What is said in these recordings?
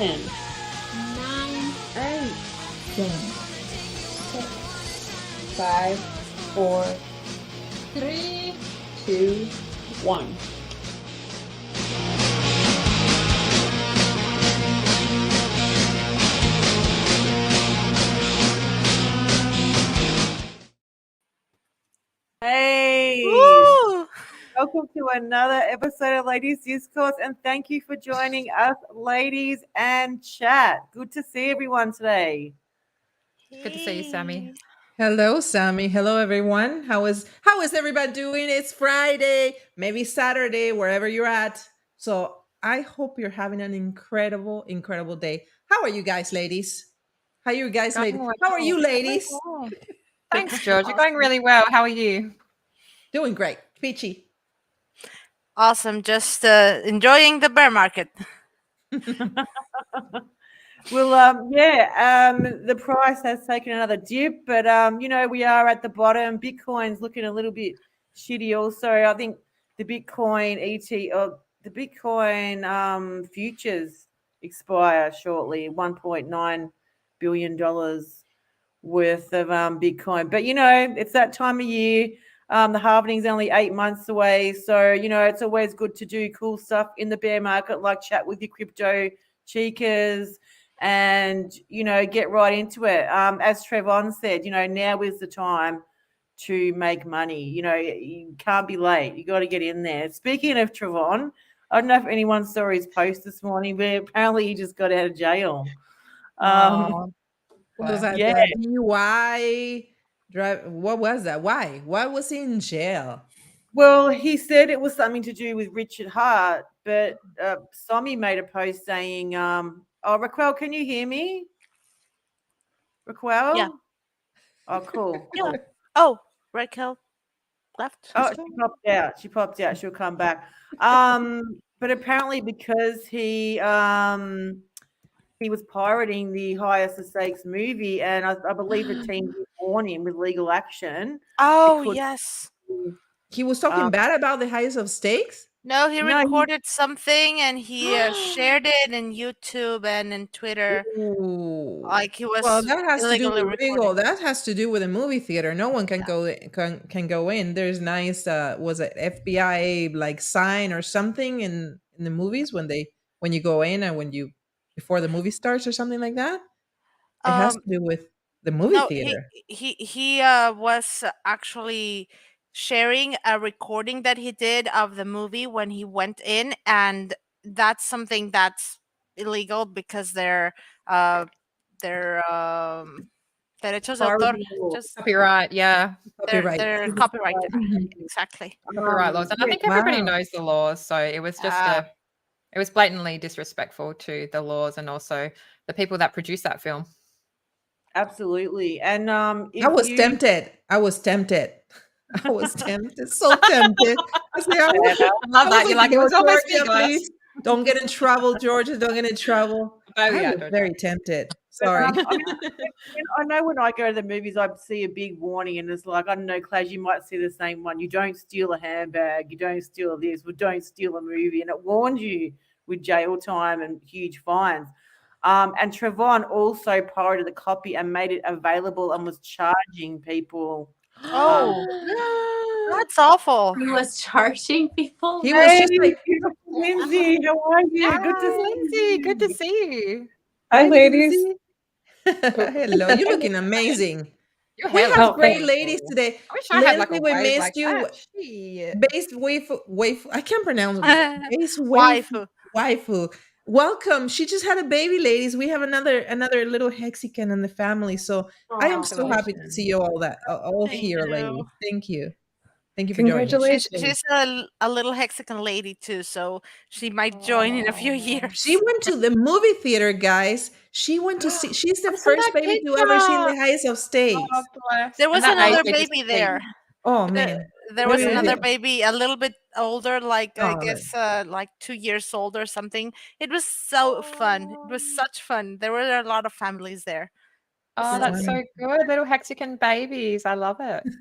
10, 9, 8, 7, 6, 5, 4, 3, 2, 1. Hey, Woo! welcome to another episode of Ladies Discourse, and thank you for joining us, ladies and chat. Good to see everyone today. Good to see you, Sammy. Hello, Sammy. Hello, everyone. How is everybody doing? It's Friday, maybe Saturday, wherever you're at. So I hope you're having an incredible, incredible day. How are you guys, ladies? How are you guys, ladies? How are you, ladies? Thanks, George. You're going really well. How are you? Doing great. Peachy. Awesome. Just enjoying the bear market. Well, the price has taken another dip, but we are at the bottom. Bitcoin's looking a little bit shitty. Also, I think the Bitcoin futures expire shortly. $1.9 billion worth of Bitcoin. But it's that time of year. The halvening's only 8 months away, so it's always good to do cool stuff in the bear market, like chat with your crypto chicas and get right into it. As Trevon said, now is the time to make money. You can't be late. You got to get in there. Speaking of Trevon, I don't know if anyone saw his post this morning, but apparently he just got out of jail. What was that? Yeah. That DUI drive. What was that? Why? Why was he in jail? Well, he said it was something to do with Richard Hart, but Somi made a post saying, Raquel, can you hear me? Raquel? Yeah. Oh, cool. Yeah. Oh, Raquel left. Oh, she popped out. She'll come back. But apparently because he was pirating the Highest Stakes movie, and I believe the team did warn him with legal action. Oh, yes. He was talking bad about the highest of stakes? No, he recorded something and he shared it in YouTube and in Twitter. Ooh. Like he was that has to do illegally with legal. recording. That has to do with a movie theater. No one can go in. There's nice was it FBI like sign or something in the movies when you go in and when you before the movie starts or something like that. It has to do with the movie theater. He was actually sharing a recording that he did of the movie when he went in, and that's something that's illegal because they're derechos de autor, just Copyright, yeah. they're copyrighted. Exactly. Copyright laws. And I think everybody knows the laws. So it was just it was blatantly disrespectful to the laws and also the people that produced that film. Absolutely. And I was tempted. So tempted. I love that. You're like, it was almost me, guys. Please. Don't get in trouble, Georgia. Don't get in trouble. I was very tempted. Sorry. I know when I go to the movies, I see a big warning, and it's like, I don't know, Clash, you might see the same one. You don't steal a handbag. You don't steal this. We don't steal a movie. And it warns you with jail time and huge fines. And Trevon also pirated the copy and made it available and was charging people. That's awful. He was charging people. He was just like, Lindsay, how are you? Hi, Lindsay. Good to see you. Hi, ladies. Hello, you're looking amazing. Your We hair have looks great beautiful. ladies today. I wish I had like a Lindsay, we wave missed like you. that. Shit. Base waifu. I can't pronounce it. Base waifu. Welcome. She just had a baby, ladies. We have another little Mexican in the family. So I am so happy to see you all here, ladies. Thank you. Thank you for joining. She's a little Mexican lady too, so she might join in a few years. She went to the movie theater, guys. She went to see. She's the first baby to ever see the highest of stakes. There was another baby there. Oh man, there was another baby, a little bit older, like I guess like 2 years old or something. It was so fun. It was such fun. There were a lot of families there. Oh, that's so good. Little Mexican babies. I love it. Yes.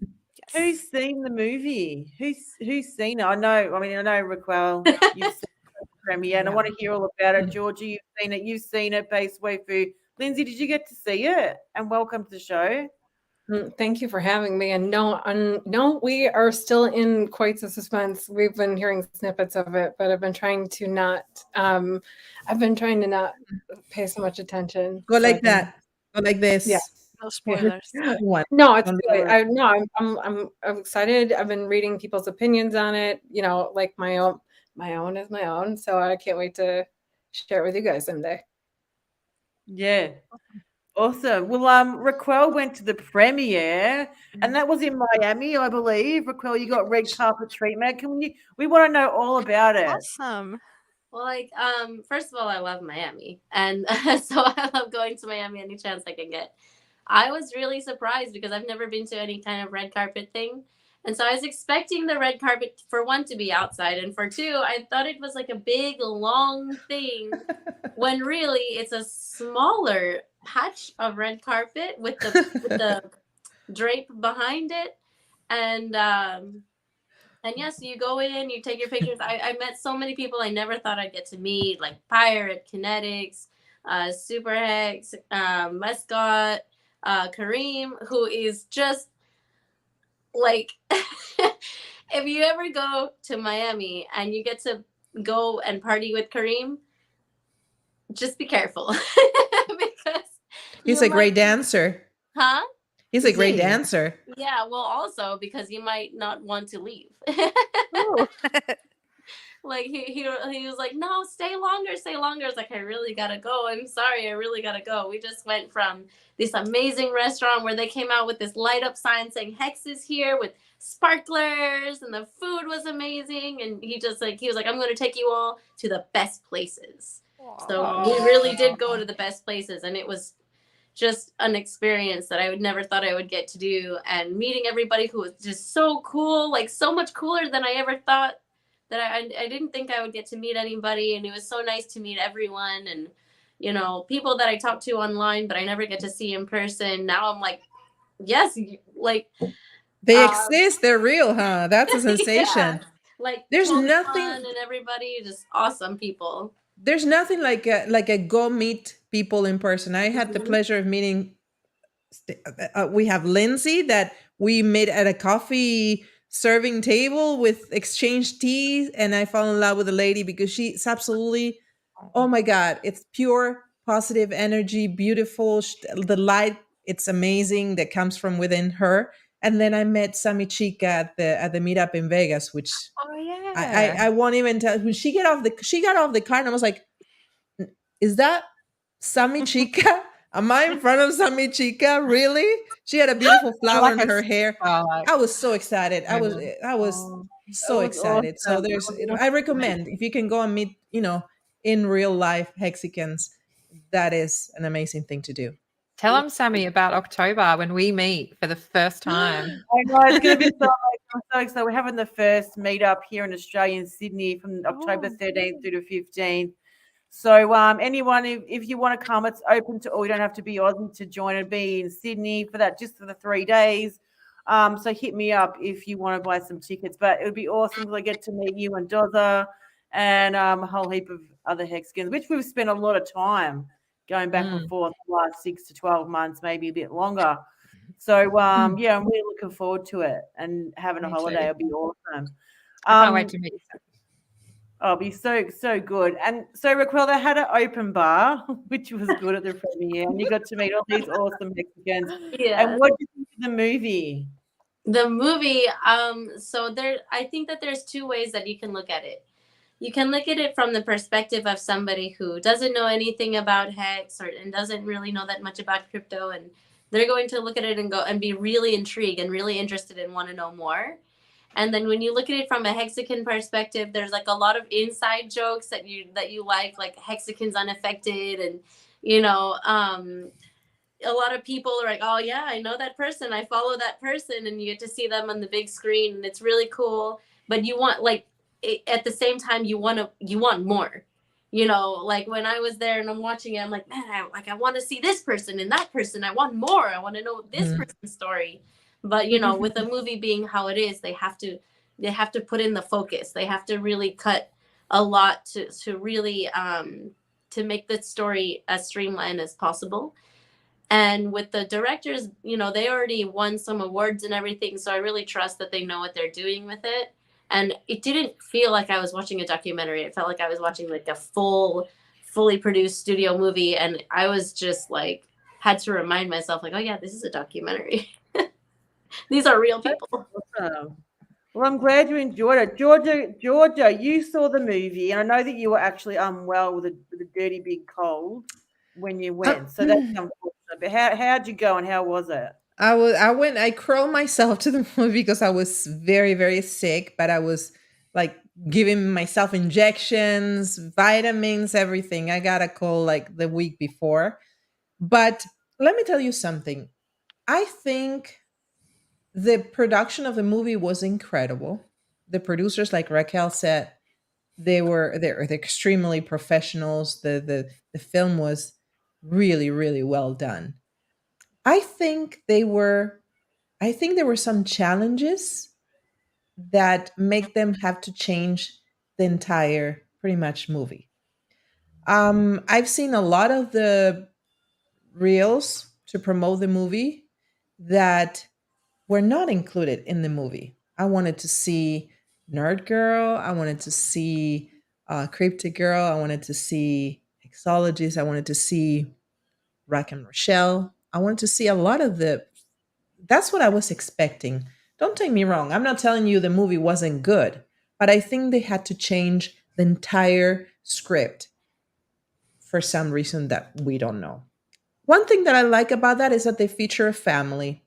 Who's seen the movie? Who's seen it? I know Raquel. You've seen premiere, and I want to hear all about it. Mm. Georgie, you've seen it, Base Waifu. Lindsay, did you get to see it? And welcome to the show. Thank you for having me. And no, we are still in quite the suspense. We've been hearing snippets of it, but I've been trying to not pay so much attention. Go so I like can- that. Go like this. Yeah. No spoilers. One. No, it's Don't good. do I'm excited. I've been reading people's opinions on it. Like my own is my own. So I can't wait to share it with you guys someday. Yeah. Awesome. Well, Raquel went to the premiere, and that was in Miami, I believe. Raquel, you got red carpet treatment. We want to know all about it. Awesome. Well, first of all, I love Miami, and so I love going to Miami any chance I can get. I was really surprised because I've never been to any kind of red carpet thing, and so I was expecting the red carpet for one to be outside, and for two, I thought it was like a big long thing, when really it's a smaller patch of red carpet with the drape behind it, and yes, you go in, you take your pictures. I met so many people I never thought I'd get to meet, like Pirate, Kinetics, Super Hex, Mascot, Kareem, who is just like, if you ever go to Miami and you get to go and party with Kareem, just be careful. Because He's a great dancer. Huh? He's a great dancer. Yeah, well, also because you might not want to leave. Like he was like, no, stay longer. I was like, I really gotta go. I'm sorry, I really gotta go. We just went from this amazing restaurant where they came out with this light up sign saying Hex is here with sparklers, and the food was amazing. And he was like, I'm gonna take you all to the best places. So we really did go to the best places, and it was just an experience that I would never thought I would get to do, and meeting everybody who was just so cool, like so much cooler than I ever thought. That I didn't think I would get to meet anybody, and it was so nice to meet everyone, and people that I talked to online but I never get to see in person. Now I'm like, yes, like they exist, they're real, huh? That's a sensation. Yeah. Like there's Pokemon nothing, and everybody, just awesome people. There's nothing like a go meet people in person. I had the pleasure of meeting. We have Lindsay that we met at a coffee serving table with exchange tea, and I fell in love with the lady because she's absolutely, oh my God, it's pure positive energy, beautiful. The light, it's amazing that comes from within her. And then I met Sammy Chica at the meetup in Vegas, which I won't even tell. When she got off the car, and I was like, "Is that Sammy Chica? Am I in front of Sammy Chica? Really?" She had a beautiful flower in her hair. I was so excited. I was so excited. Awesome. So I recommend if you can go and meet, in real life Hexicans, that is an amazing thing to do. Tell them, Sammy, about October when we meet for the first time. I know, it's going to be so I'm so excited. We're having the first meetup here in Australia, in Sydney, from October 13th through to 15th. So anyone, if you want to come, it's open to all. You don't have to be Aussie to join and be in Sydney for that, just for the 3 days. So hit me up if you want to buy some tickets. But it would be awesome because I get to meet you and Doza and a whole heap of other Hexicans, which we've spent a lot of time going back and forth the last 6 to 12 months, maybe a bit longer. So, I'm really looking forward to it, and having a holiday will be awesome. I can't wait to meet you. Oh, it'll be so good. And so, Raquel, they had an open bar, which was good at the premiere, and you got to meet all these awesome Mexicans. Yeah. And what did you think of the movie? The movie, I think that there's two ways that you can look at it. You can look at it from the perspective of somebody who doesn't know anything about Hex and doesn't really know that much about crypto, and they're going to look at it and go and be really intrigued and really interested and want to know more. And then when you look at it from a Hexican perspective, there's like a lot of inside jokes that you like Hexicans unaffected, and a lot of people are like, oh yeah, I know that person, I follow that person, and you get to see them on the big screen, and it's really cool. But you want at the same time you want more. Like when I was there and I'm watching it, I'm like, man, I want to see this person and that person. I want more. I want to know this person's story. But with the movie being how it is, they have to put in the focus. They have to really cut a lot to really to make the story as streamlined as possible. And with the directors, you know, they already won some awards and everything, so I really trust that they know what they're doing with it. And it didn't feel like I was watching a documentary. It felt like I was watching like a fully produced studio movie, and I was just like had to remind myself like, oh yeah, this is a documentary. These are real people. Awesome. Well, I'm glad you enjoyed it. Georgia, you saw the movie, and I know that you were actually unwell with a dirty big cold when you went. So that's unfortunate. But how'd you go and how was it? I crawled myself to the movie because I was very, very sick, but I was like giving myself injections, vitamins, everything. I got a cold like the week before. But let me tell you something. I think the production of the movie was incredible. The producers, like Raquel said, they're extremely professionals. The film was really, really well done. I think they were I think there were some challenges that make them have to change the entire pretty much movie. I've seen a lot of the reels to promote the movie that were not included in the movie. I wanted to see Nerd Girl. I wanted to see Cryptic Girl. I wanted to see Exologist. I wanted to see Rack and Rochelle. I wanted to see a lot of the. That's what I was expecting. Don't take me wrong. I'm not telling you the movie wasn't good, but I think they had to change the entire script for some reason that we don't know. One thing that I like about that is that they feature a family.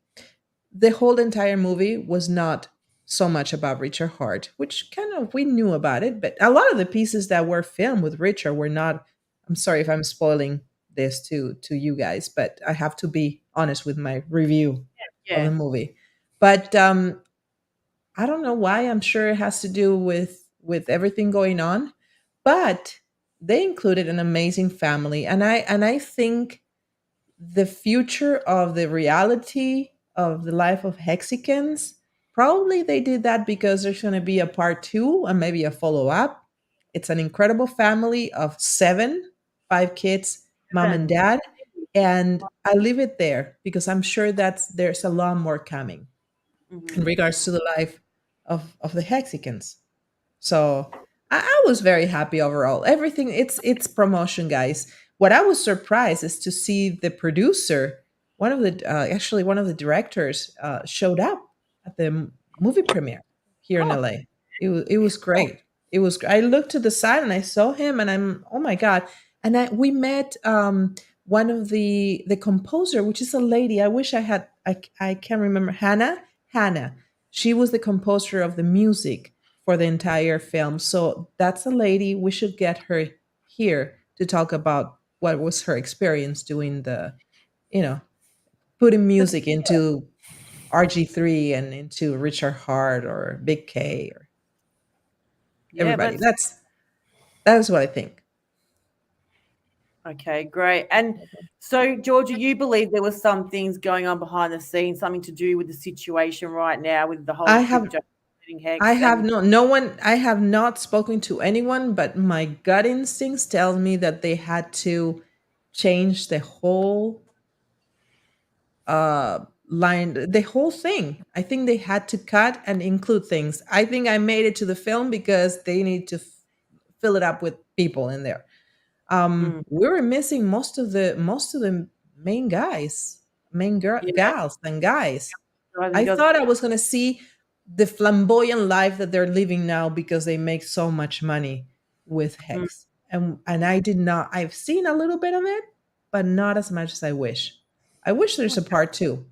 The whole entire movie was not so much about Richard Hart, which kind of we knew about it, but a lot of the pieces that were filmed with Richard were not. I'm sorry if I'm spoiling this to you guys, but I have to be honest with my review of the Yeah. movie. But I don't know why. I'm sure it has to do with everything going on, but they included an amazing family, and I think the future of the reality of the life of Hexicans, probably they did that because there's going to be a part two and maybe a follow up. It's an incredible family of seven, five kids, mom and dad. And I leave it there because I'm sure there's a lot more coming in Mhm. regards to the life of the Hexicans. So I was very happy overall. Everything it's promotion, guys. What I was surprised is to see the producer, one of the actually one of the directors, showed up at the movie premiere here in Oh, LA. It was great. I looked to the side and I saw him, and I'm oh my god. And we met one of the composer, which is a lady. I wish I can't remember Hannah. She was the composer of the music for the entire film. So that's a lady. We should get her here to talk about what was her experience doing you know, putting that's music into RG3 and into Richard Hart or Big K or yeah, everybody. that's That is what I think. okay, great. And so, Georgia, you believe there were some things going on behind the scenes, something to do with the situation right now with the whole I have crypto trading I hex have and no one. I have not spoken to anyone, but my gut instincts tell me that they had to change the whole line, the whole thing. I think they had to cut and include things. I think I made it to the film because they need to fill it up with people in there. mm, We were missing most of the main guys, yeah, gals and guys. guys and I girls. thought I was going to see the flamboyant life that they're living now because they make so much money with Mm, Hex. And I did not. I've seen a little bit of it, but not as much as I wish. I wish there's a part two.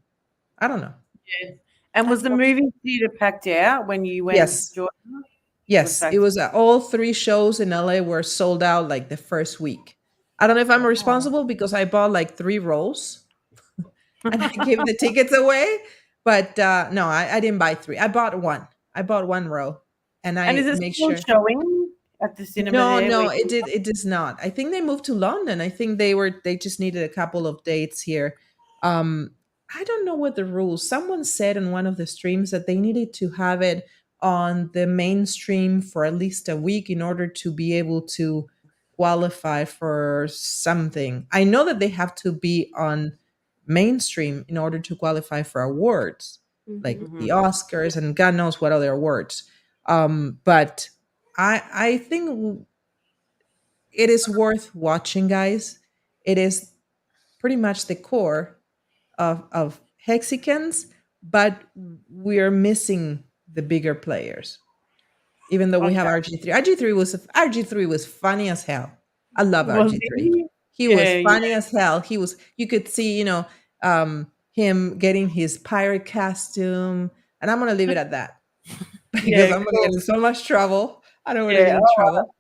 I don't know. yeah. And was the movie theater packed out when you went, Yes. Georgia? It was Yes, it packed. was all three shows in LA were sold out like the first week. I don't know if I'm Wow. responsible because I bought like three rows and I gave the tickets away. But no, I didn't buy three. I bought one. I bought one row, and And I is it make still sure. showing at the cinema No, there? no, it does not. I think they moved to London. I think they just needed a couple of dates here. Um I don't know what the rules. Someone said in one of the streams that they needed to have it on the mainstream for at least a week in order to be able to qualify for something. I know that they have to be on mainstream in order to qualify for awards like Mhm. the Oscars and God knows what other awards. But I think it is worth watching, guys. It is pretty much the core of hexicans, but we're missing the bigger players. Even though we have Okay. RG3. RG3 was funny as hell. I love Was RG3. he? He was Yeah, yeah. funny as hell. You could see, him getting his pirate costume. And I'm gonna leave it at that. Because Yeah, I'm gonna cool. get in so much trouble. I don't want to Yeah. get in trouble.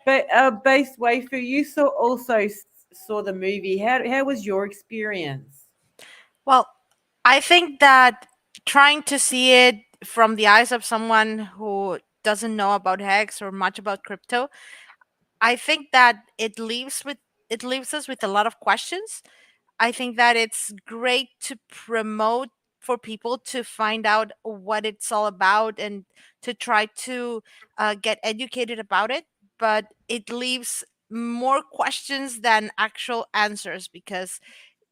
But Base Wafer, you saw the movie. How was your experience? Well, I think that trying to see it from the eyes of someone who doesn't know about hex or much about crypto, I think that it leaves us with a lot of questions. I think that it's great to promote for people to find out what it's all about and to try to get educated about it. But it leaves more questions than actual answers because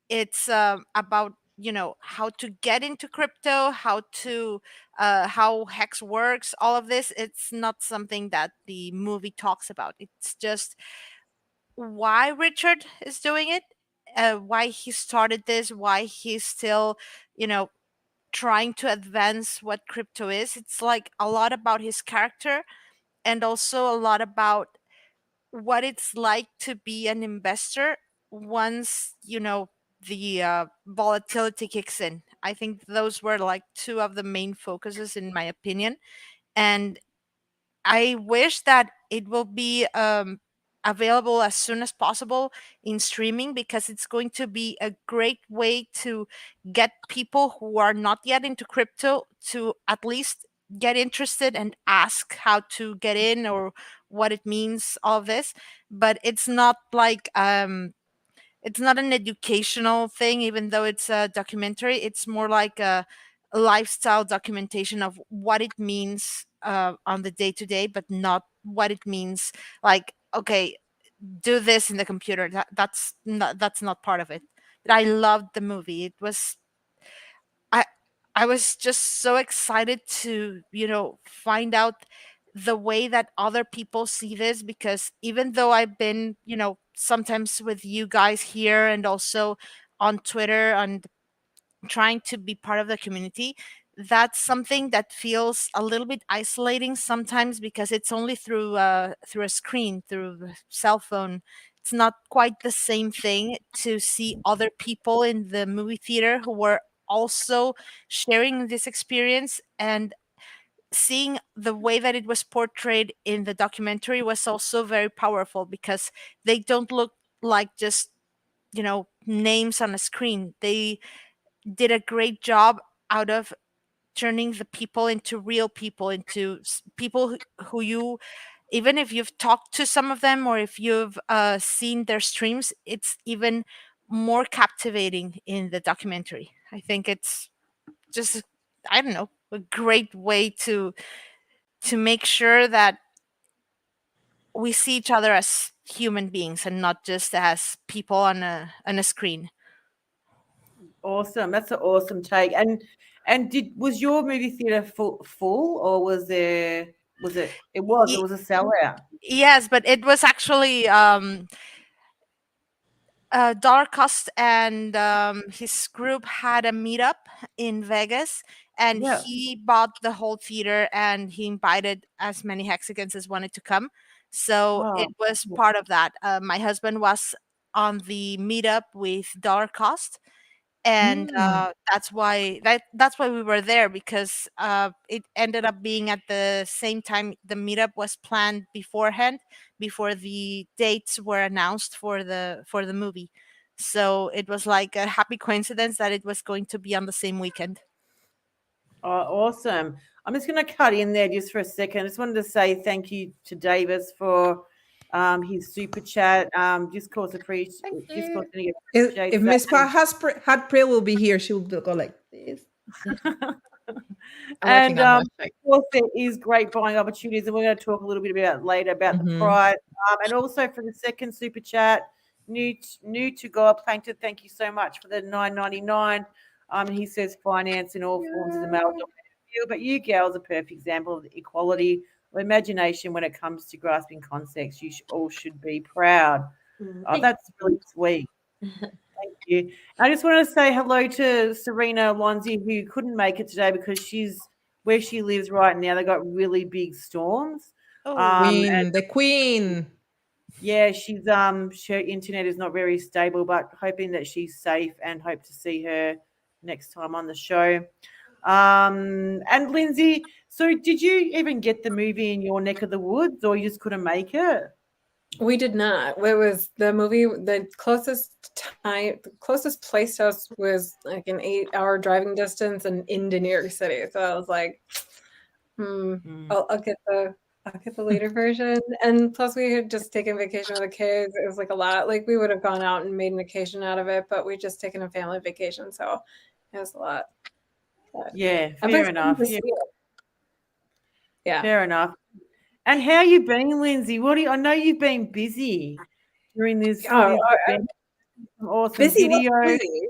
it's about how to get into crypto, how hex works, all of this. It's not something that the movie talks about. It's just why Richard is doing it, why he started this, why he's still, you know, trying to advance what crypto is. It's like a lot about his character and also a lot about what it's like to be an investor once, the volatility kicks in. I think those were like two of the main focuses, in my opinion. And I wish that it will be available as soon as possible in streaming because it's going to be a great way to get people who are not yet into crypto to at least get interested and ask how to get in or what it means, all of this. But it's not an educational thing, even though it's a documentary. It's more like a lifestyle documentation of what it means on the day to day, but not what it means. Like, okay, do this in the computer. That's not part of it. But I loved the movie. I I was just so excited to find out the way that other people see this, because even though I've been sometimes with you guys here and also on Twitter and trying to be part of the community, that's something that feels a little bit isolating sometimes because it's only through a screen, through the cell phone. It's not quite the same thing to see other people in the movie theater who were also sharing this experience, and seeing the way that it was portrayed in the documentary was also very powerful because they don't look like just names on a screen. They did a great job out of turning the people into real people, into people who you, even if you've talked to some of them or if you've seen their streams, it's even more captivating in the documentary. I think it's just, I don't know, a great way to make sure that we see each other as human beings and not just as people on a screen. Awesome. That's an awesome take. And was your movie theater full or it was a sellout? Yes, but it was actually Dollar Cost and his group had a meetup in Vegas, and Yeah. he bought the whole theater and he invited as many Hexicans as wanted to come. So Oh, it was part of that. My husband was on the meetup with Dollar Cost, and Mm. that's why we were there, because it ended up being at the same time the meetup was planned beforehand, before the dates were announced for the movie. So it was like a happy coincidence that it was going to be on the same weekend. awesome. I'm just going to cut in there just for a second. I just wanted to say thank you to Davis for his super chat. Discourse Thank Discourse you. really If appreciates that. Miss Hadpril will be here, she will go like this. I'm working on my of course, there is great buying opportunities, and we're going to talk a little bit about later about the price. And also for the second super chat, new to God Plankton, thank you so much for the $9.99. He says finance in all forms is a male-dominated field, but you girls are a perfect example of the equality of imagination when it comes to grasping concepts. You all should be proud. Oh, that's really sweet. Thank you. I just want to say hello to Serena Lonzi, who couldn't make it today because she's where she lives right now. They got really big storms. Queen, the queen. Yeah, she's her internet is not very stable, but hoping that she's safe and hope to see her next time on the show. And Lindsay, so did you even get the movie in your neck of the woods, or you just couldn't make it? We did not. It was the movie. The closest place to us was like an 8-hour driving distance and into New York City. So I was like, I'll get the later version. And plus, we had just taken vacation with the kids. It was like a lot. Like we would have gone out and made an occasion out of it, but we just taken a family vacation, so it was a lot. But yeah, fair enough. Yeah, fair enough. And how you been, Lindsay? I know you've been busy during this. Awesome busy, videos. busy.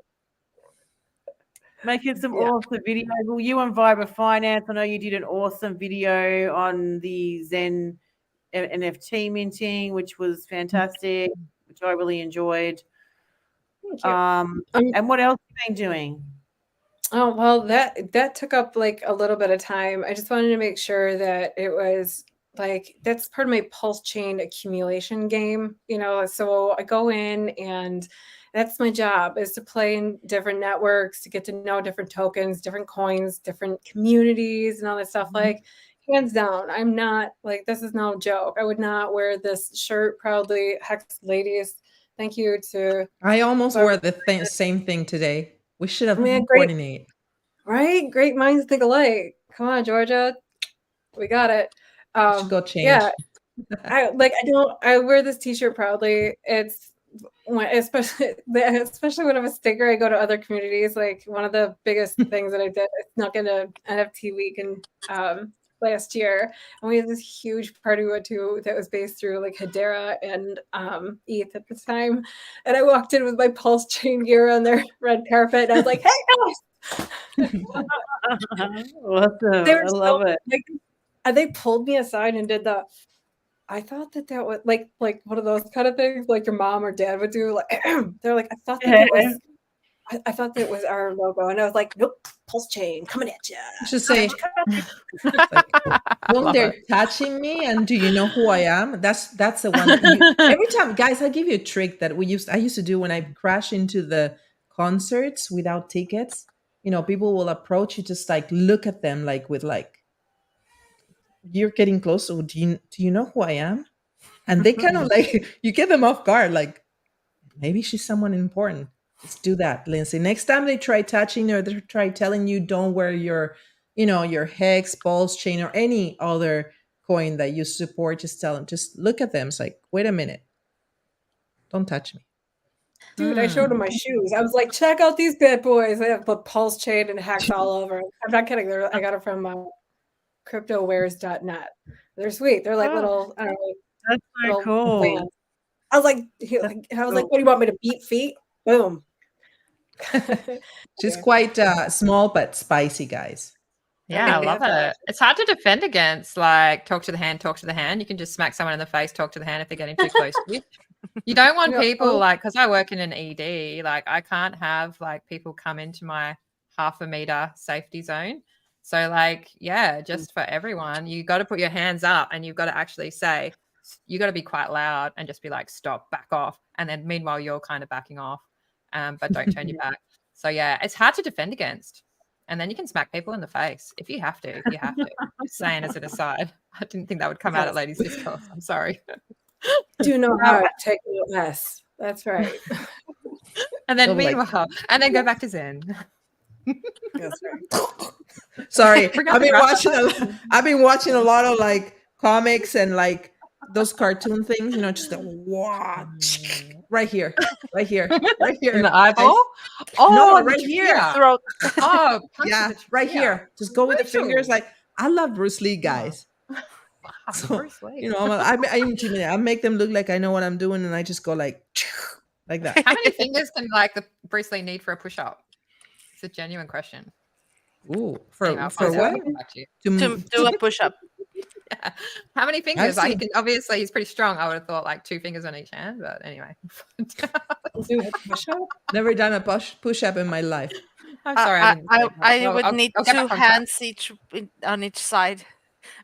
Making some awesome videos. Well, you and Viber Finance, I know you did an awesome video on the Zen NFT minting, which was fantastic, which I really enjoyed. Thank you. And what else have you been doing? Oh, well, that took up like a little bit of time. I just wanted to make sure that it was like that's part of my pulse chain accumulation game, so I go in and that's my job, is to play in different networks, to get to know different tokens, different coins, different communities and all that stuff. Like hands down, I'm not like, this is no joke. I would not wear this shirt proudly. Hex ladies, thank you to I almost wore the same thing today. We should have coordinated. Right? Great minds think alike. Come on, Georgia. We got it. Should go change. Yeah. I wear this t-shirt proudly. It's especially when I'm a sticker, I go to other communities. Like one of the biggest things that I did, I snuck into NFT week in last year, and we had this huge party we went to that was based through like Hedera and ETH at the time. And I walked in with my pulse chain gear on their red carpet, and I was like, "Hey guys!" Awesome. I love it. They pulled me aside and did the. I thought that was like one of those kind of things, like your mom or dad would do. Like they're like, I thought that was our logo, and I was like, nope, pulse chain coming at you. You should say, when they're touching me, and do you know who I am? That's the one. Every time, guys, I give you a trick that I used to do when I crash into the concerts without tickets. People will approach you, just like look at them, like with like. You're getting close. So do you know who I am? And they kind of like, you get them off guard. Like, maybe she's someone important. Let's do that, Lindsay. Next time they try touching or they try telling you don't wear your Hex, pulse chain, or any other coin that you support, just tell them, just look at them. It's like, wait a minute. Don't touch me. Dude, I showed them my shoes. I was like, check out these bad boys. They have the pulse chain and Hex all over. I'm not kidding. I got it from cryptowares.net. They're sweet. They're like little, I don't know. That's so cool. Plants. I was like, what do you want me to beat feet? Boom. She's quite small but spicy, guys. Yeah, I love it. It's hard to defend against, like, talk to the hand. You can just smack someone in the face, talk to the hand if they're getting too close to you. You don't want people, like, because I work in an ED, like, I can't have, like, people come into my 0.5 meter safety zone. So, like, yeah, just for everyone, you got to put your hands up and you've got to actually say, you got to be quite loud and just be like, stop, back off. And then meanwhile, you're kind of backing off, but don't turn your back. So, yeah, it's hard to defend against. And then you can smack people in the face. If you have to, you have to. Just saying as an aside. I didn't think that would come out at Ladies Discourse. I'm sorry. Do know how to take no less. That's right. And then meanwhile, and then go back to Zen. That's right. Sorry, I've been watching a lot of like comics and like those cartoon things, just the right here, right here, right here. In the eyeball? Guys. Oh, No, in the right here. trachea. Throat. Oh, punch Yeah, in the right trachea. here. Just go with the fingers. Rachel. Like, I love Bruce Lee, guys. Wow, So, Bruce Lee. I'm intimidated. I make them look like I know what I'm doing, and I just go like that. How many fingers can like the Bruce Lee need for a push-up? It's a genuine question. Ooh, Anyway, I'll for post it what? and get back to you. To do a push-up. Yeah. How many fingers? Like, he seen- can, obviously he's pretty strong. I would have thought like 2 fingers on each hand, but anyway. Do a push-up? Never done a push-up in my life. I'm sorry. I didn't say that. I Well, would need I'll get 2 back on track. hands on each side.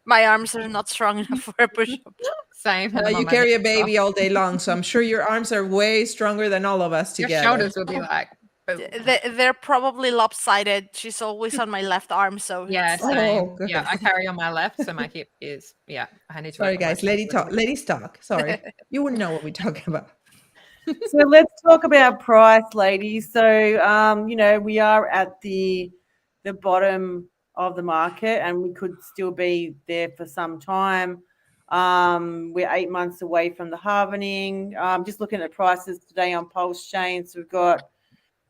My arms are not strong enough for a push-up. Same. and I'm You on my carry a hips, so baby all day long, so I'm sure your arms are way stronger than all of us Your together. shoulders will be like, boom. They're probably lopsided. She's always on my left arm, so Yeah, it's like, same. good. Yeah, I carry on my left, so my hip is, yeah, I need to Sorry, work on my guys. Ladies talk. Sorry. You wouldn't know what we're talking about. So let's talk about price, ladies. So we are at the bottom of the market, and we could still be there for some time. We're 8 months away from the halvening. Just looking at prices today on pulsechain. So we've got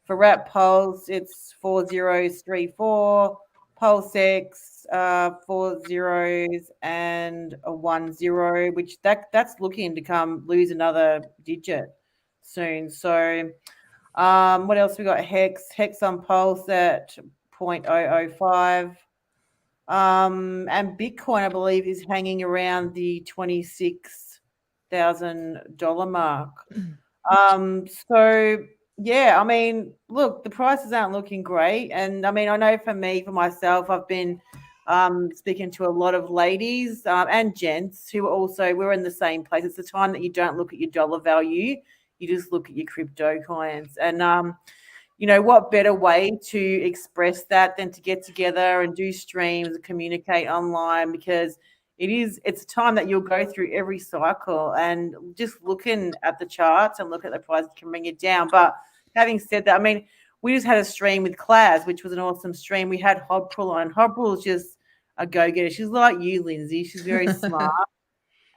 for wrap pulse, it's 4034, pulse X 4 zeros and a 1 0, which that's looking to lose another digit soon. So what else we got? Hex on pulse at 0.005. And Bitcoin, I believe, is hanging around the $26,000 mark. So yeah, I mean, look, the prices aren't looking great. And I mean, I know for myself, I've been speaking to a lot of ladies and gents who we're in the same place. It's the time that you don't look at your dollar value, you just look at your crypto coins. And what better way to express that than to get together and do streams and communicate online, because it's a time that you'll go through every cycle, and just looking at the charts and look at the prices can bring you down. But having said that, I mean, we just had a stream with Class, which was an awesome stream. We had Hobprul on. Hobprul is just a go-getter. She's like you, Lindsay. She's very smart,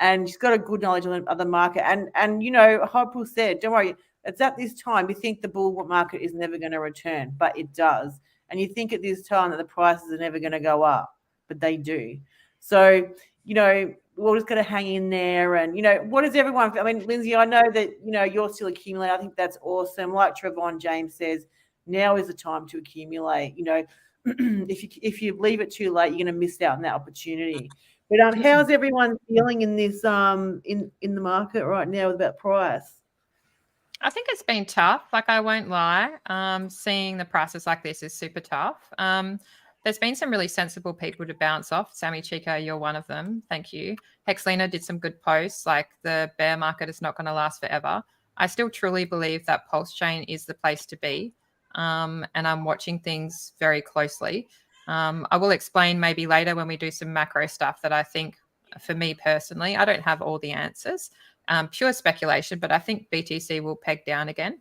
and she's got a good knowledge of the market. And Hobprul said, don't worry, it's at this time you think the bull market is never going to return, but it does. And you think at this time that the prices are never going to go up, but they do. So, we're just going to hang in there. And, what does everyone, I mean, Lindsay, I know that, you're still accumulating. I think that's awesome. Like Trevon James says, now is the time to accumulate. If you leave it too late, you're going to miss out on that opportunity. But how's everyone feeling in this in the market right now about price? I think it's been tough. Like, I won't lie. Seeing the prices like this is super tough. There's been some really sensible people to bounce off. Sammy Chica, you're one of them. Thank you. Hexlina did some good posts. Like, the bear market is not going to last forever. I still truly believe that pulsechain is the place to be. And I'm watching things very closely. I will explain maybe later when we do some macro stuff that I think, for me personally, I don't have all the answers. Pure speculation, but I think BTC will peg down again.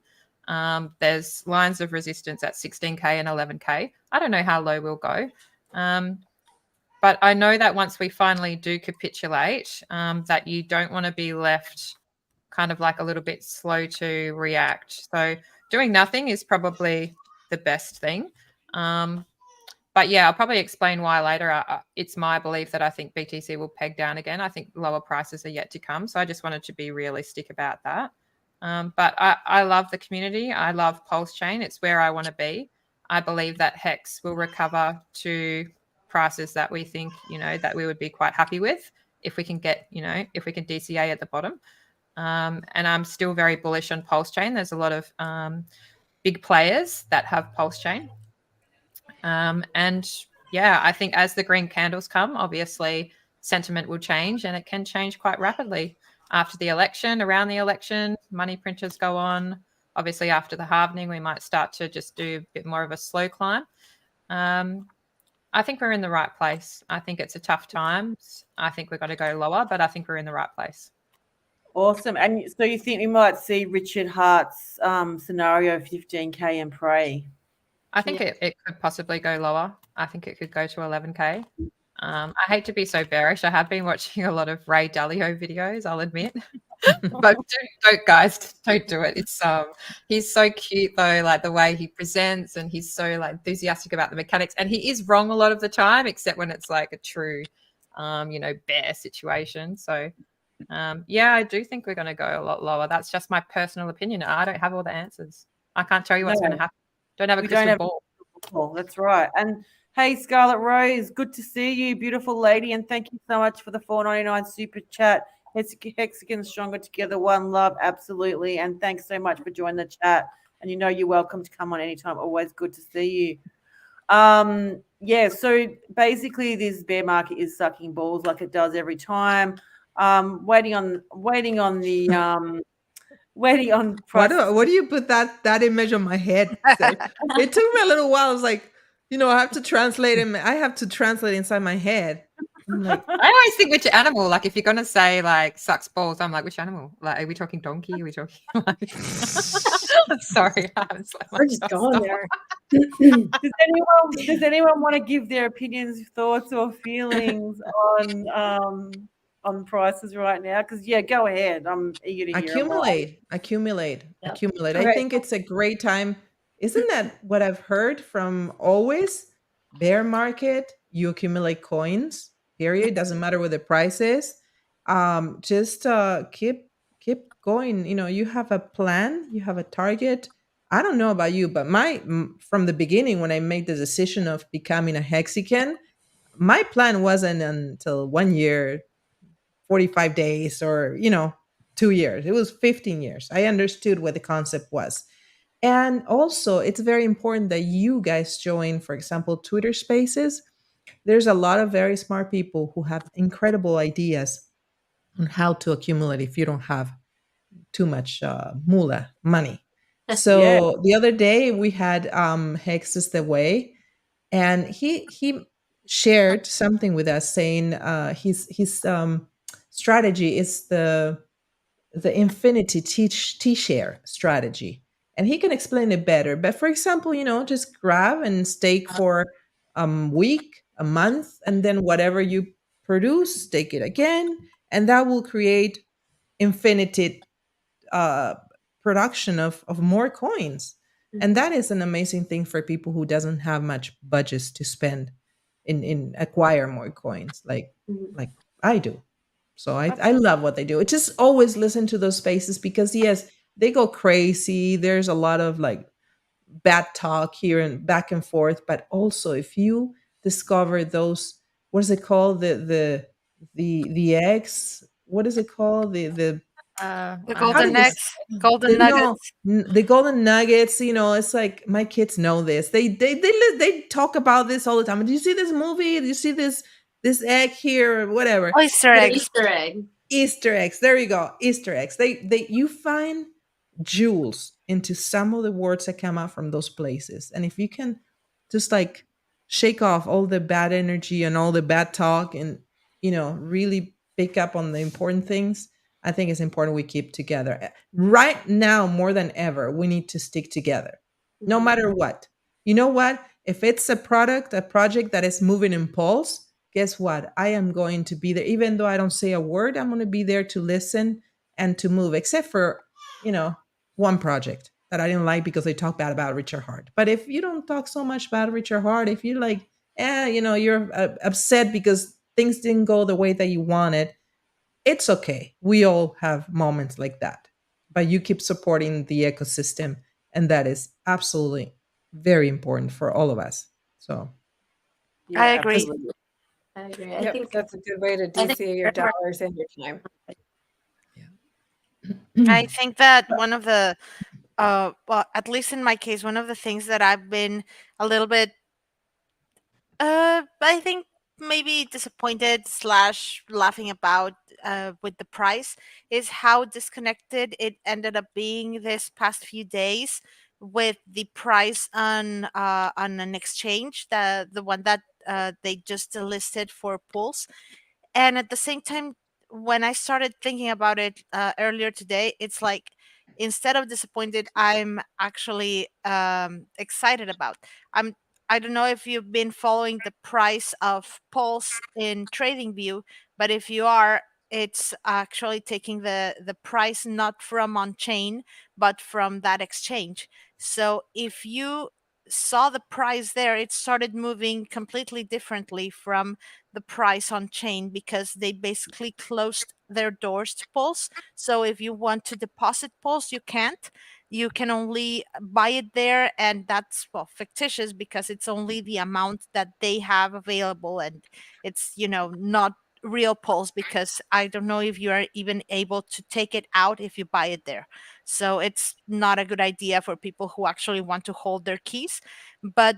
There's lines of resistance at 16K and 11K. I don't know how low we'll go. But I know that once we finally do capitulate, that you don't want to be left kind of like a little bit slow to react. So doing nothing is probably the best thing. But yeah, I'll probably explain why later. It's my belief that I think BTC will peg down again. I think lower prices are yet to come. So I just wanted to be realistic about that. But I love the community. I love pulsechain. It's where I want to be. I believe that Hex will recover to prices that we think, that we would be quite happy with if we can get, if we can DCA at the bottom. And I'm still very bullish on pulsechain. There's a lot of big players that have pulsechain. And yeah, I think as the green candles come, obviously sentiment will change, and it can change quite rapidly after the election, around the election, money printers go on. Obviously after the halvening, we might start to just do a bit more of a slow climb. I think we're in the right place. I think it's a tough time. I think we're going to go lower, but I think we're in the right place. Awesome. And so you think we might see Richard Hart's scenario 15K and pray? I think it could possibly go lower. I think it could go to 11K. I hate to be so bearish. I have been watching a lot of Ray Dalio videos, I'll admit. But don't guys, don't do it. It's he's so cute though, like the way he presents, and he's so like enthusiastic about the mechanics, and he is wrong a lot of the time, except when it's like a true bear situation. So yeah, I do think we're going to go a lot lower. That's just my personal opinion. I don't have all the answers. I can't tell you what's going to happen. Don't have a crystal ball. Oh, that's right. And hey, Scarlet Rose, good to see you, beautiful lady, and thank you so much for the $4.99 super chat. Hexagon stronger together, one love, absolutely. And thanks so much for joining the chat. And you're welcome to come on anytime. Always good to see you. Yeah. So basically, this bear market is sucking balls like it does every time. Waiting on the waiting on prices. What do you put that image on my head? It took me a little while. I was like, I have to translate him. I have to translate inside my head. I'm like, I always think which animal. Like if you're gonna say like sucks balls, I'm like, which animal? Like, are we talking donkey? Are we talking like? Sorry, we're just going there. Does anyone want to give their opinions, thoughts, or feelings on prices right now? Because go ahead. I'm eager to hear. Accumulate. Okay. I think it's a great time. Isn't that what I've heard from always? Bear market, you accumulate coins. Period. Doesn't matter what the price is. Just keep going. You have a plan. You have a target. I don't know about you, but from the beginning when I made the decision of becoming a Hexican, my plan wasn't until 1 year, 45 days, or 2 years. It was 15 years. I understood what the concept was. And also, it's very important that you guys join, for example, Twitter Spaces. There's a lot of very smart people who have incredible ideas on how to accumulate if you don't have too much moolah money. So the other day we had Hex is the Way, and he shared something with us saying his strategy is the infinity T-share strategy, and he can explain it better. But for example, just grab and stake for a week, a month, and then whatever you produce, stake it again, and that will create infinity uh, production of more coins. And that is an amazing thing for people who doesn't have much budgets to spend in acquire more coins like I do. So I love what they do. It just always listen to those spaces because yes, they go crazy. There's a lot of like bad talk here and back and forth, but also if you discover those, what is it called, the eggs, what is it called, The how golden do you eggs, golden nuggets. the golden nuggets, it's like my kids know this. They talk about this all the time. Do you see this movie? Do you see this egg here or whatever? Oyster eggs. Easter egg. Easter eggs. There you go. Easter eggs. You find jewels into some of the words that come out from those places. And if you can just like shake off all the bad energy and all the bad talk and really pick up on the important things, I think it's important we keep together. Right now, more than ever, we need to stick together, no matter what. You know what? If it's a project that is moving in pulse, guess what? I am going to be there. Even though I don't say a word, I'm going to be there to listen and to move, except for, one project that I didn't like because they talk bad about Richard Hart. But if you don't talk so much about Richard Hart, if you're like, you're upset because things didn't go the way that you wanted, it's okay. We all have moments like that. But you keep supporting the ecosystem, and that is absolutely very important for all of us. So I agree. Absolutely. I agree. Yep, I think that's a good way to DCA your dollars and your time. I think that one of the well, at least in my case, one of the things that I've been a little bit I think maybe disappointed slash laughing about with the price is how disconnected it ended up being this past few days with the price on an exchange, the one that they just listed for Pulse. And at the same time, when I started thinking about it earlier today, it's like instead of disappointed, I'm actually excited about. I'm I don't know if you've been following the price of Pulse in TradingView, but if you are, it's actually taking the price not from on chain, but from that exchange. So if you saw the price there, it started moving completely differently from the price on chain because they basically closed their doors to Pulse. So if you want to deposit Pulse, you can't. You can only buy it there, and that's, well, fictitious because it's only the amount that they have available, and it's, not real Pulse because I don't know if you are even able to take it out if you buy it there. So it's not a good idea for people who actually want to hold their keys. But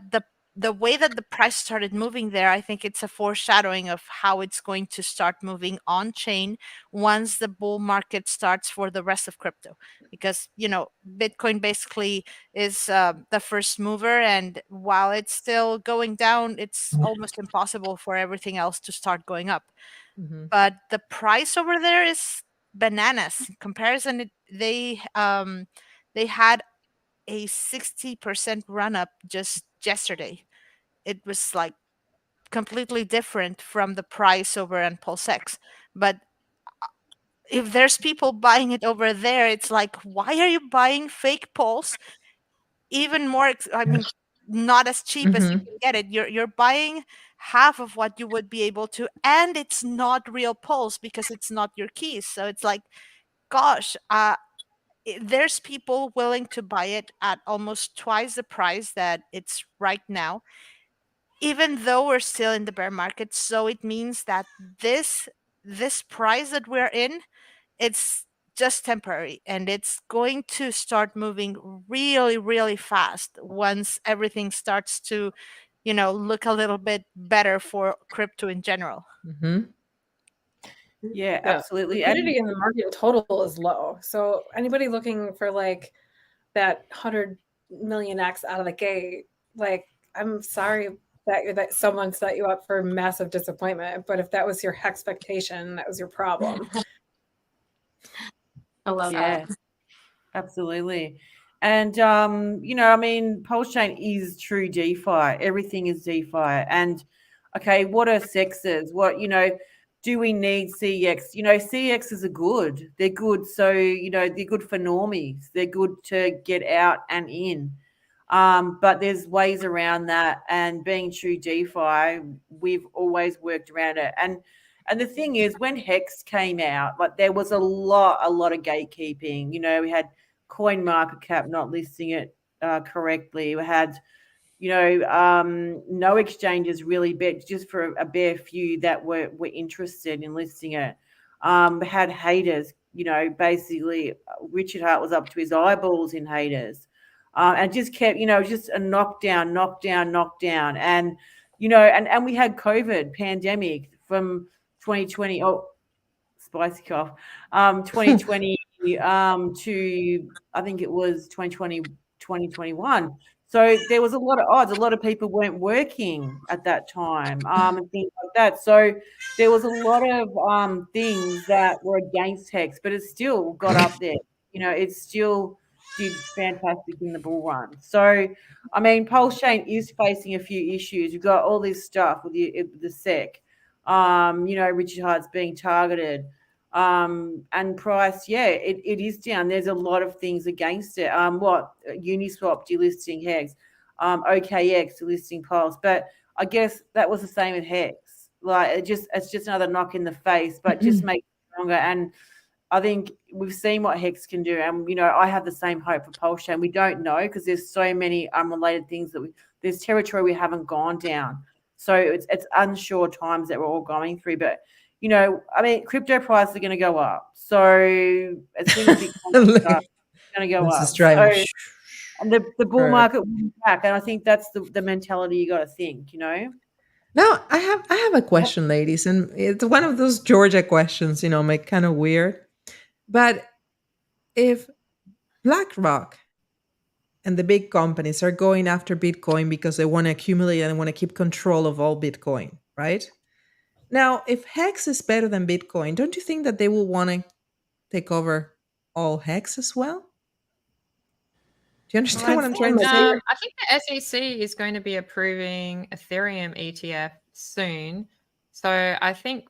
the way that the price started moving there, I think it's a foreshadowing of how it's going to start moving on chain once the bull market starts for the rest of crypto. Because, Bitcoin basically is the first mover, and while it's still going down, it's almost impossible for everything else to start going up. Mhm. But the price over there is bananas. In comparison, they had a 60% run up just yesterday. It was like completely different from the price over on PulseX. But if there's people buying it over there, it's like, why are you buying fake Pulse? Even more, I mean, not as cheap as you Mhm. can get it. You're buying half of what you would be able to, and it's not real Pulse because it's not your keys. So it's like, gosh, there's people willing to buy it at almost twice the price that it's right now, even though we're still in the bear market. So it means that this price that we're in, it's just temporary, and it's going to start moving really, really fast once everything starts to, look a little bit better for crypto in general. Mhm. Yeah, The absolutely. And liquidity in the market in total is low. So anybody looking for like that 100 million X out of the gate, like, I'm sorry that someone set you up for massive disappointment. But if that was your expectation, that was your problem. I love yeah, that. absolutely. And I mean, Pulse Chain is true DeFi. Everything is DeFi. And okay, what are sexes? What, do we need CX? CXs are good. They're good. So, they're good for normies. They're good to get out and in. But there's ways around that. And being true DeFi, we've always worked around it. And the thing is, when Hex came out, like, there was a lot of gatekeeping. We had Coin Market Cap not listing it correctly. We had, no exchanges really, but just for a bare few that were interested in listing it. We had haters. Basically, Richard Hart was up to his eyeballs in haters, and just kept, just a knockdown, knockdown, knockdown, and and we had COVID pandemic from 2020. Oh, spicy cough. 2020 to, I think it was 2020, 2021. So there was a lot of odds. A lot of people weren't working at that time, and things like that. So there was a lot of things that were against Hex, but it still got up there. It still did fantastic in the bull run. So, I mean, Pulse Chain is facing a few issues. You've got all this stuff with the SEC. Richard Hart's being targeted. And price, yeah, it is down. There's a lot of things against it. Uniswap delisting Hex, OKX delisting Pulse, but I guess that was the same with Hex. Like, it's just another knock in the face, but just make it stronger. And I think we've seen what Hex can do, and I have the same hope for Pulse Chain. We don't know because there's so many unrelated things there's territory we haven't gone down, so it's unsure times that we're all going through. But I mean, crypto prices are going to go up. So as soon as Bitcoin goes up, it's going to go This up. is driving. So, and the bull Right. market will be back, and I think that's the mentality you got to think. Now I have a question, ladies, and it's one of those Georgia questions, make kind of weird. But if BlackRock and the big companies are going after Bitcoin because they want to accumulate and want to keep control of all Bitcoin, right? Now, if Hex is better than Bitcoin, don't you think that they will want to take over all Hex as well? Do you understand what I'm trying to say? I think the SEC is going to be approving Ethereum ETF soon. So I think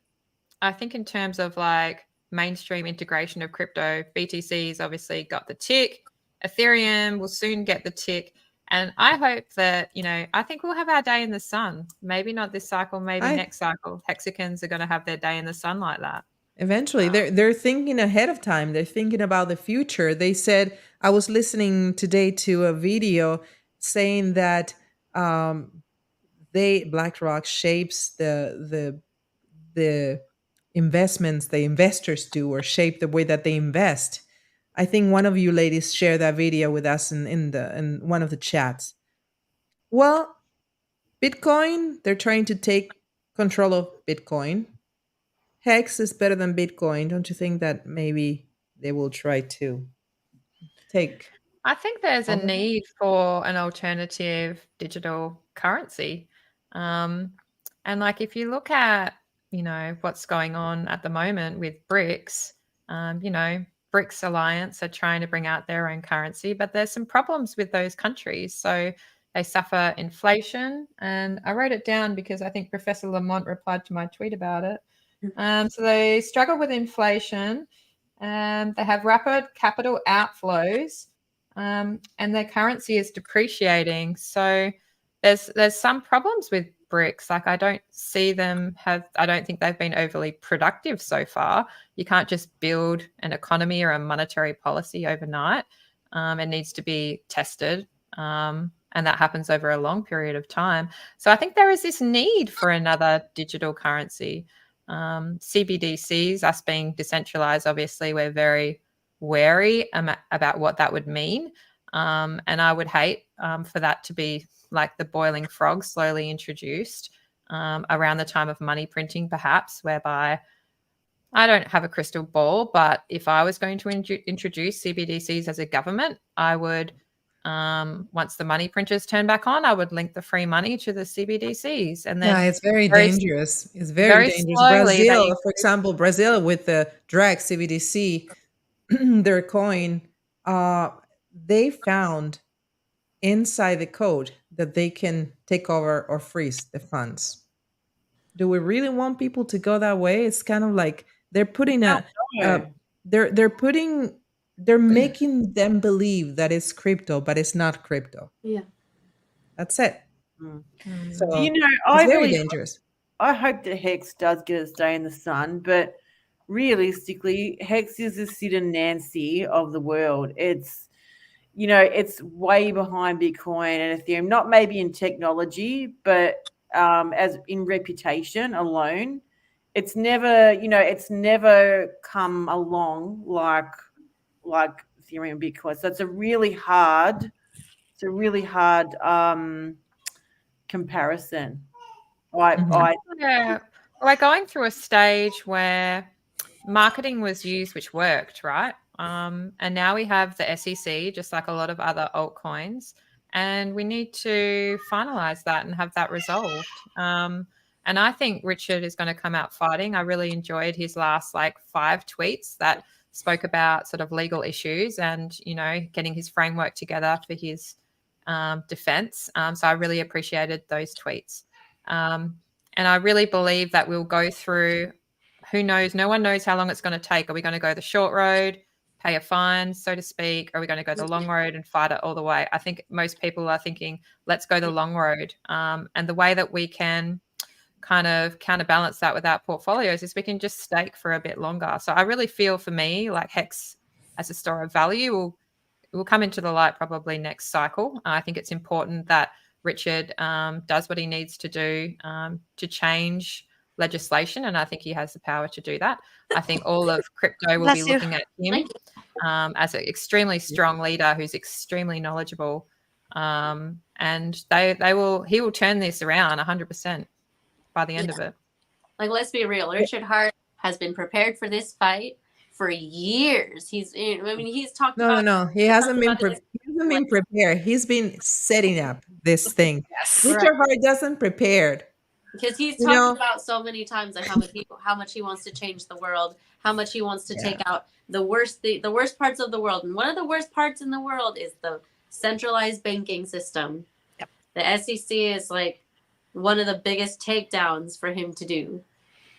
in terms of like mainstream integration of crypto, BTC's obviously got the tick. Ethereum will soon get the tick. And I hope that, I think we'll have our day in the sun. Maybe not this cycle, maybe next cycle. Hexagons are going to have their day in the sun like that. Eventually, they're thinking ahead of time. They're thinking about the future. They said, I was listening today to a video saying that BlackRock shapes the investments the investors do, or shape the way that they invest. I think one of you ladies shared that video with us in one of the chats. Well, Bitcoin, they're trying to take control of Bitcoin. Hex is better than Bitcoin. Don't you think that maybe they will try to take? I think there's a need for an alternative digital currency. And like if you look at, what's going on at the moment with BRICS, BRICS Alliance are trying to bring out their own currency, but there's some problems with those countries. So they suffer inflation. And I wrote it down because I think Professor Lamont replied to my tweet about it. So they struggle with inflation. They have rapid capital outflows. And their currency is depreciating. So there's some problems with BRICS. Like I don't think they've been overly productive so far. You can't just build an economy or a monetary policy overnight. It needs to be tested. And that happens over a long period of time. So I think there is this need for another digital currency. CBDCs, us being decentralized, obviously we're very wary about what that would mean. And I would hate for that to be like the boiling frog slowly introduced around the time of money printing, perhaps, whereby I don't have a crystal ball, but if I was going to introduce CBDCs as a government, I would, once the money printers turn back on, I would link the free money to the CBDCs. And then it's very dangerous. It's very dangerous. Brazil, for example, Brazil with the drag CBDC, their coin, they found inside the code that they can take over or freeze the funds. Do we really want people to go that way? It's kind of like they're putting they're making them believe that it's crypto, but it's not crypto. Yeah, that's it. So it's very dangerous. I hope that Hex does get its day in the sun, but realistically, Hex is the Sid and Nancy of the world. It's way behind Bitcoin and Ethereum, not maybe in technology, but as in reputation alone. It's never come along like Ethereum and Bitcoin. So it's a really hard comparison. We're going through a stage where marketing was used, which worked, right? And now we have the SEC, just like a lot of other altcoins, and we need to finalize that and have that resolved. And I think Richard is going to come out fighting. I really enjoyed his last 5 tweets that spoke about sort of legal issues and, getting his framework together for his defense. So I really appreciated those tweets. And I really believe that we'll go through, who knows, no one knows how long it's going to take. Are we going to go the short road, pay a fine, so to speak? Are we going to go the long road and fight it all the way? I think most people are thinking, let's go the long road. And the way that we can kind of counterbalance that with our portfolios is we can just stake for a bit longer. So I really feel, for me, like Hex as a store of value will come into the light probably next cycle. I think it's important that Richard does what he needs to do to change legislation, and I think he has the power to do that. I think all of crypto will be looking at him as an extremely strong leader who's extremely knowledgeable, and he will turn this around 100% by the end of it. Like, let's be real, Richard Hart has been prepared for this fight for years. He's talked about. No, he hasn't been prepared. He's been setting up this thing. Yes. Richard Hart doesn't prepared. Because he's talked about so many times, like how much he wants to change the world, how much he wants to take out the worst parts of the world. And one of the worst parts in the world is centralized banking system. Yep. The SEC is like one of the biggest takedowns for him to do.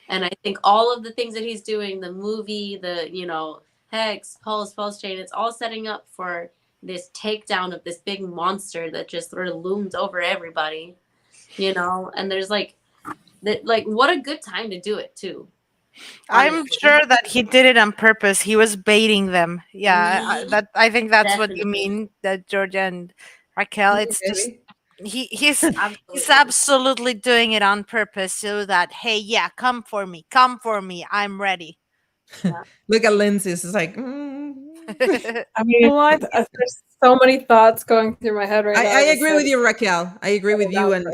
And I think all of the things that he's doing, the movie, the, Hex, pulsechain, it's all setting up for this takedown of this big monster that just sort of looms over everybody, and there's what a good time to do it too. I'm Honestly. sure that he did it on purpose. He was baiting them. Yeah, I think that's what you Definitely. mean, that Georgia and Raquel. It's just Maybe. he's Absolutely. absolutely doing it on purpose so that, hey, yeah, come for me, I'm ready. Look at Lindsay. It's like, I mean, there's so many thoughts going through my head right now. I agree with you, Raquel. I agree with you and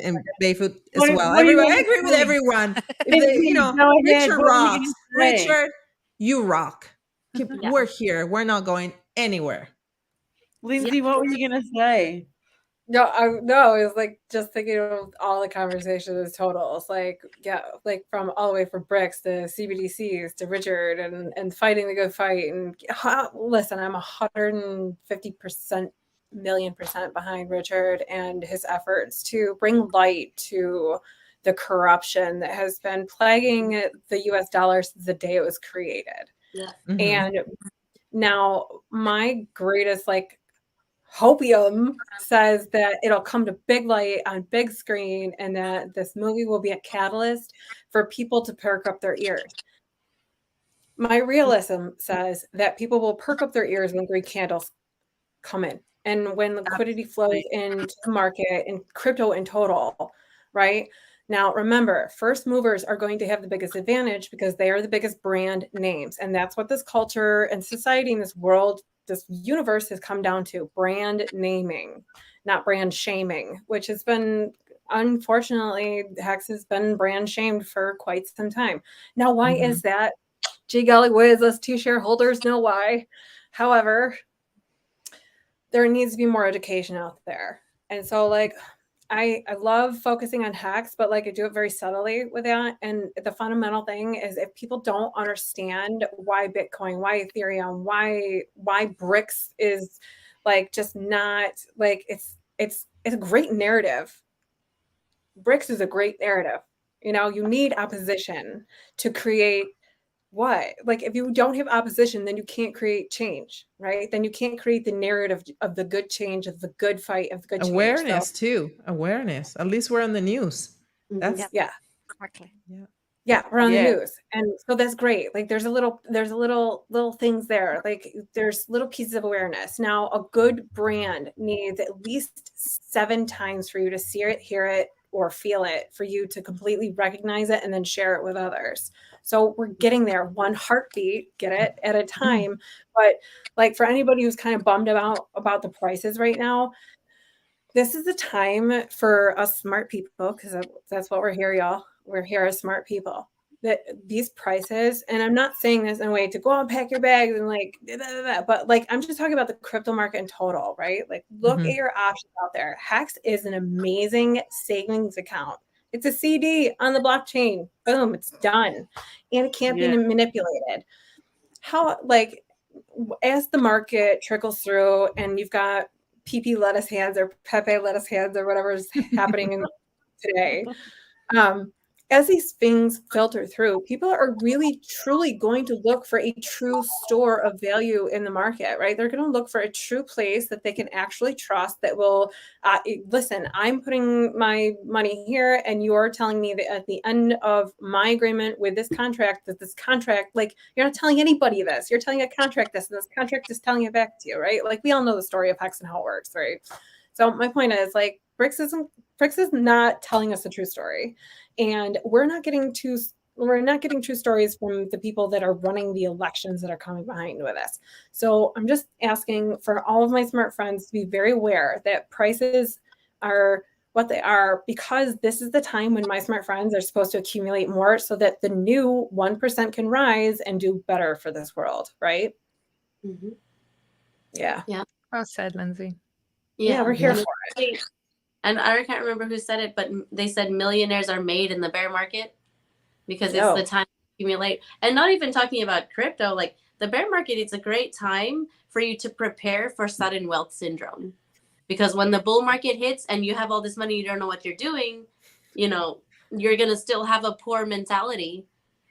Bayfoot as well. Everyone, I agree with everyone. If they, Richard rocks. Richard, you rock. We're here. We're not going anywhere. Lindsay, what were you going to say? No, I was like just thinking of all the conversations as totals, like from all the way from BRICS to CBDCs to Richard and fighting the good fight. And listen, I'm 150% million% behind Richard and his efforts to bring light to the corruption that has been plaguing the US dollar since the day it was created. Yeah. Mhm. And now my greatest hopium says that it'll come to big light on big screen and that this movie will be a catalyst for people to perk up their ears. My realism says that people will perk up their ears when green candles come in and when liquidity flows into the market and crypto in total, right? Now, remember, first movers are going to have the biggest advantage because they are the biggest brand names. And that's what this culture and society in this world, this universe has come down to: brand naming, not brand shaming, which has been, unfortunately, Hex has been brand shamed for quite some time. Now, why is that? Gee golly whiz, us two shareholders know why. However, there needs to be more education out there. And so I love focusing on Hex, but I do it very subtly with that. And the fundamental thing is, if people don't understand why Bitcoin, why Ethereum, why BRICS is just not it's a great narrative. BRICS is a great narrative. You need opposition to create what? If you don't have opposition, then you can't create change, right? Then you can't create the narrative of the good change, of the good fight, of the good Awareness change. too. Awareness. At least we're on the news. That's Exactly. Yeah, we're on the news. And so that's great. There's a little things there. There's little pieces of awareness. Now, a good brand needs at least 7 times for you to see it, hear it, or feel it, for you to completely recognize it and then share it with others. So we're getting there, one heartbeat, get it, at a time. But for anybody who's kind of bummed about the prices right now, this is the time for us smart people, because that's what we're here, y'all. We're here as smart people. That these prices, and I'm not saying this in a way to go out and pack your bags and but I'm just talking about the crypto market in total, right? Look at your options out there. Hex is an amazing savings account. It's a CD on the blockchain. Boom, it's done. And it can't be manipulated. How, as the market trickles through and you've got PP lettuce hands or Pepe lettuce hands or whatever's happening today, as these things filter through, people are really truly going to look for a true store of value in the market, right? They're going to look for a true place that they can actually trust, that will listen, I'm putting my money here and you're telling me that at the end of my agreement with this contract, that this contract, you're not telling anybody this, you're telling a contract this, and this contract is telling it back to you, right? We all know the story of Hex and how it works, right? So my point is, BRICS is not telling us the true story. And we're not getting true stories from the people that are running the elections that are coming behind with us. So I'm just asking for all of my smart friends to be very aware that prices are what they are, because this is the time when my smart friends are supposed to accumulate more so that the new 1% can rise and do better for this world, right? Mm-hmm. Yeah. Well said, Lindsay. Yeah, we're here for it. And I can't remember who said it, but they said millionaires are made in the bear market because it's the time to accumulate. And not even talking about crypto, the bear market, it's a great time for you to prepare for sudden wealth syndrome. because when the bull market hits and you have all this money, you don't know what you're doing, you know, you're going to still have a poor mentality.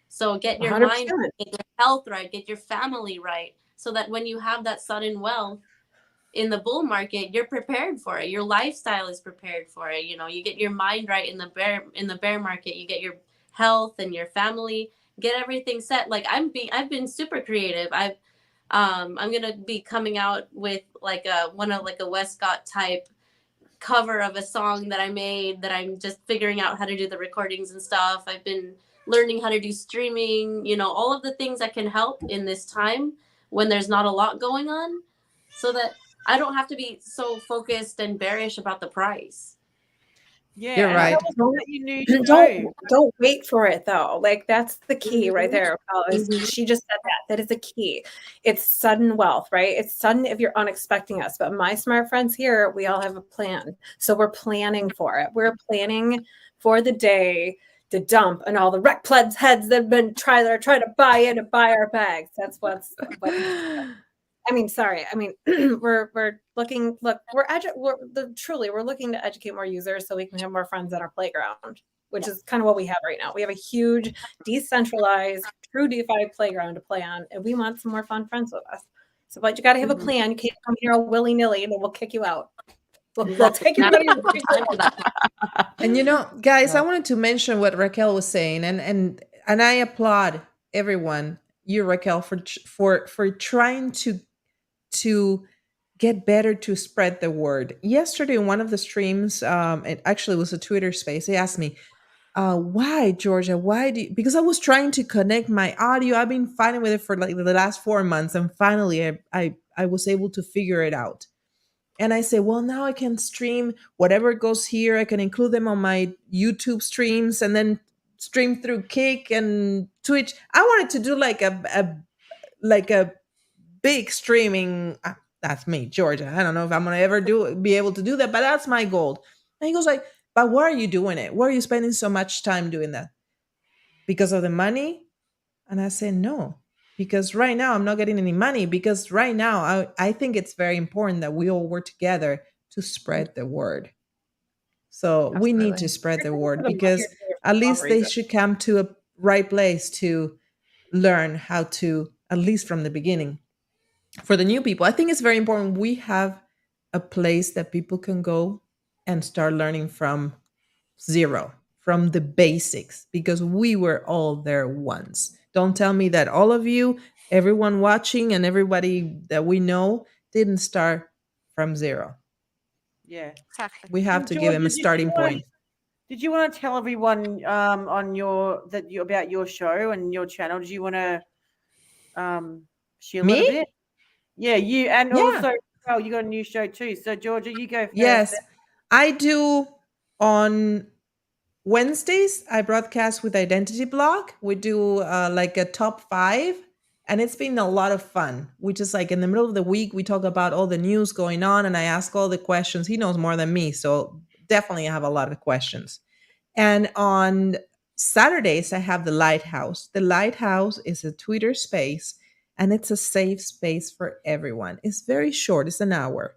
So get your 100%. mind right, get your health right, get your family right, so that when you have that sudden wealth in the bull market, you're prepared for it. Your lifestyle is prepared for it. You know, you get your mind right in the bear market, you get your health and your family, get everything set. Like I've been super creative. I'm gonna be coming out with like a Westcott type cover of a song that I made, that I'm just figuring out how to do the recordings and stuff. I've been learning how to do streaming, you know, all of the things that can help in this time when there's not a lot going on, so that I don't have to be so focused and bearish about the price. Yeah, You're and right. tell us about your new show. Don't wait for it though. Like that's the key right Mhm. there. Mhm. She just said that is a key. It's sudden wealth, right? It's sudden if you're unexpecting us. But my smart friends here, we all have a plan. So we're planning for it. We're planning for the day to dump and all the rec plebs heads that are trying to buy in and buy our bags. That's what I mean, sorry. I mean, we're looking. Look, we're looking to educate more users so we can have more friends on our playground, which is kind of what we have right now. We have a huge, decentralized, true DeFi playground to play on, and we want some more fun friends with us. So, but you got to have a plan. You can't come here all willy nilly, and then we'll kick you out. We'll take your money. And you know, guys, I wanted to mention what Raquel was saying, and I applaud everyone, you Raquel, for trying to get better to spread the word. Yesterday, in one of the streams, it actually was a Twitter space. They asked me, "Why, Georgia? Why do you?" Because I was trying to connect my audio. I've been fighting with it for like the last 4 months, and finally, I was able to figure it out. And I say, well, now I can stream whatever goes here. I can include them on my YouTube streams and then stream through Kick and Twitch. I wanted to do like a big streaming. That's me, Georgia. I don't know if I'm gonna ever be able to do that, but that's my goal. And he goes like, but why are you doing it? Why are you spending so much time doing that? Because of the money? And I said, no, because right now I'm not getting any money. Because right now I think it's very important that we all work together to spread the word. So we need to Absolutely. spread the For word the money, because you're doing it for at the wrong least they reason. should come to a right place to learn how to, at least from the beginning. For the new people, I think it's very important we have a place that people can go and start learning from zero, from the basics, because we were all there once. Don't tell me that all of you, everyone watching, and everybody that we know didn't start from zero. Yeah. Exactly. We have Well, to give them a Georgia, starting point. did you want to tell everyone on about your show and your channel? Do you want to share a little Me? bit? Yeah, you, and Yeah. also, well, you got a new show too. So Georgia, you go first. Yes. I do on Wednesdays, I broadcast with Identity Block. We do like a top 5, and it's been a lot of fun. We just like in the middle of the week, we talk about all the news going on, and I ask all the questions. He knows more than me, so definitely I have a lot of questions. And on Saturdays, I have the Lighthouse. The Lighthouse is a Twitter space, and it's a safe space for everyone. It's very short, it's an hour.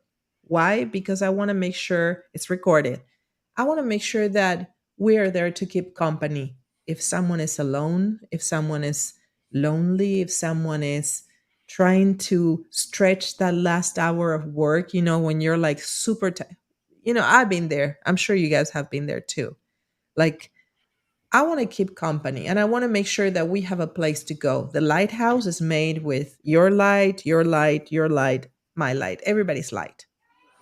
Why? Because I want to make sure it's recorded. I want to make sure that we're there to keep company. If someone is alone, if someone is lonely, if someone is trying to stretch that last hour of work, you know, when you're like super tired. You know, I've been there. I'm sure you guys have been there too. Like, I want to keep company and I want to make sure that we have a place to go. The lighthouse is made with your light, your light, your light, my light, everybody's light.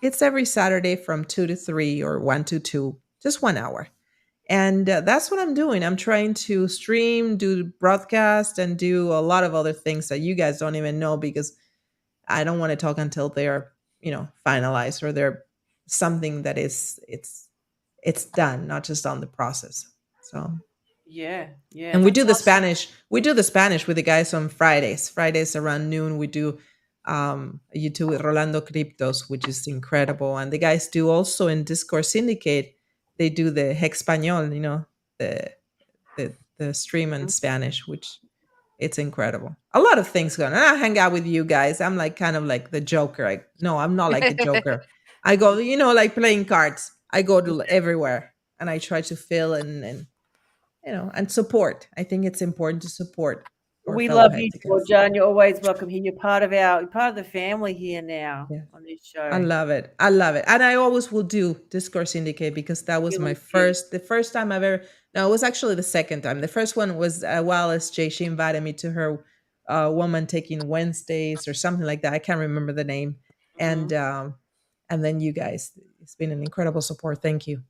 It's every Saturday from 2 to 3 or 1 to 2, just 1 hour. And that's what I'm doing. I'm trying to stream, do broadcast, and do a lot of other things that you guys don't even know because I don't want to talk until they're, you know, finalized or they're something that is it's done, not just on the process. So Yeah, yeah. and we do the That's awesome. Spanish. We do the Spanish with the guys on Fridays. Fridays around noon, we do YouTube with Rolando Cryptos, which is incredible. And the guys do also in Discourse Syndicate, they do the Hexpañol, you know, the stream in Spanish, which it's incredible. A lot of things going on. I hang out with you guys. I'm like kind of like the Joker. No, I'm not like the Joker. I go, like playing cards. I go to everywhere and I try to fill and and support. I think it's important to support our We fellow love you, Hexicans. Georgia, and you're always welcome here. You're part of the family here now Yeah. on this show. I love it. I love it. And I always will do Discourse Syndicate because that was my the first time I've ever, no, it was actually the second time. The first one was Wallace J. She invited me to her Woman Taking Wednesdays or something like that. I can't remember the name. And then you guys, it's been an incredible support. Thank you.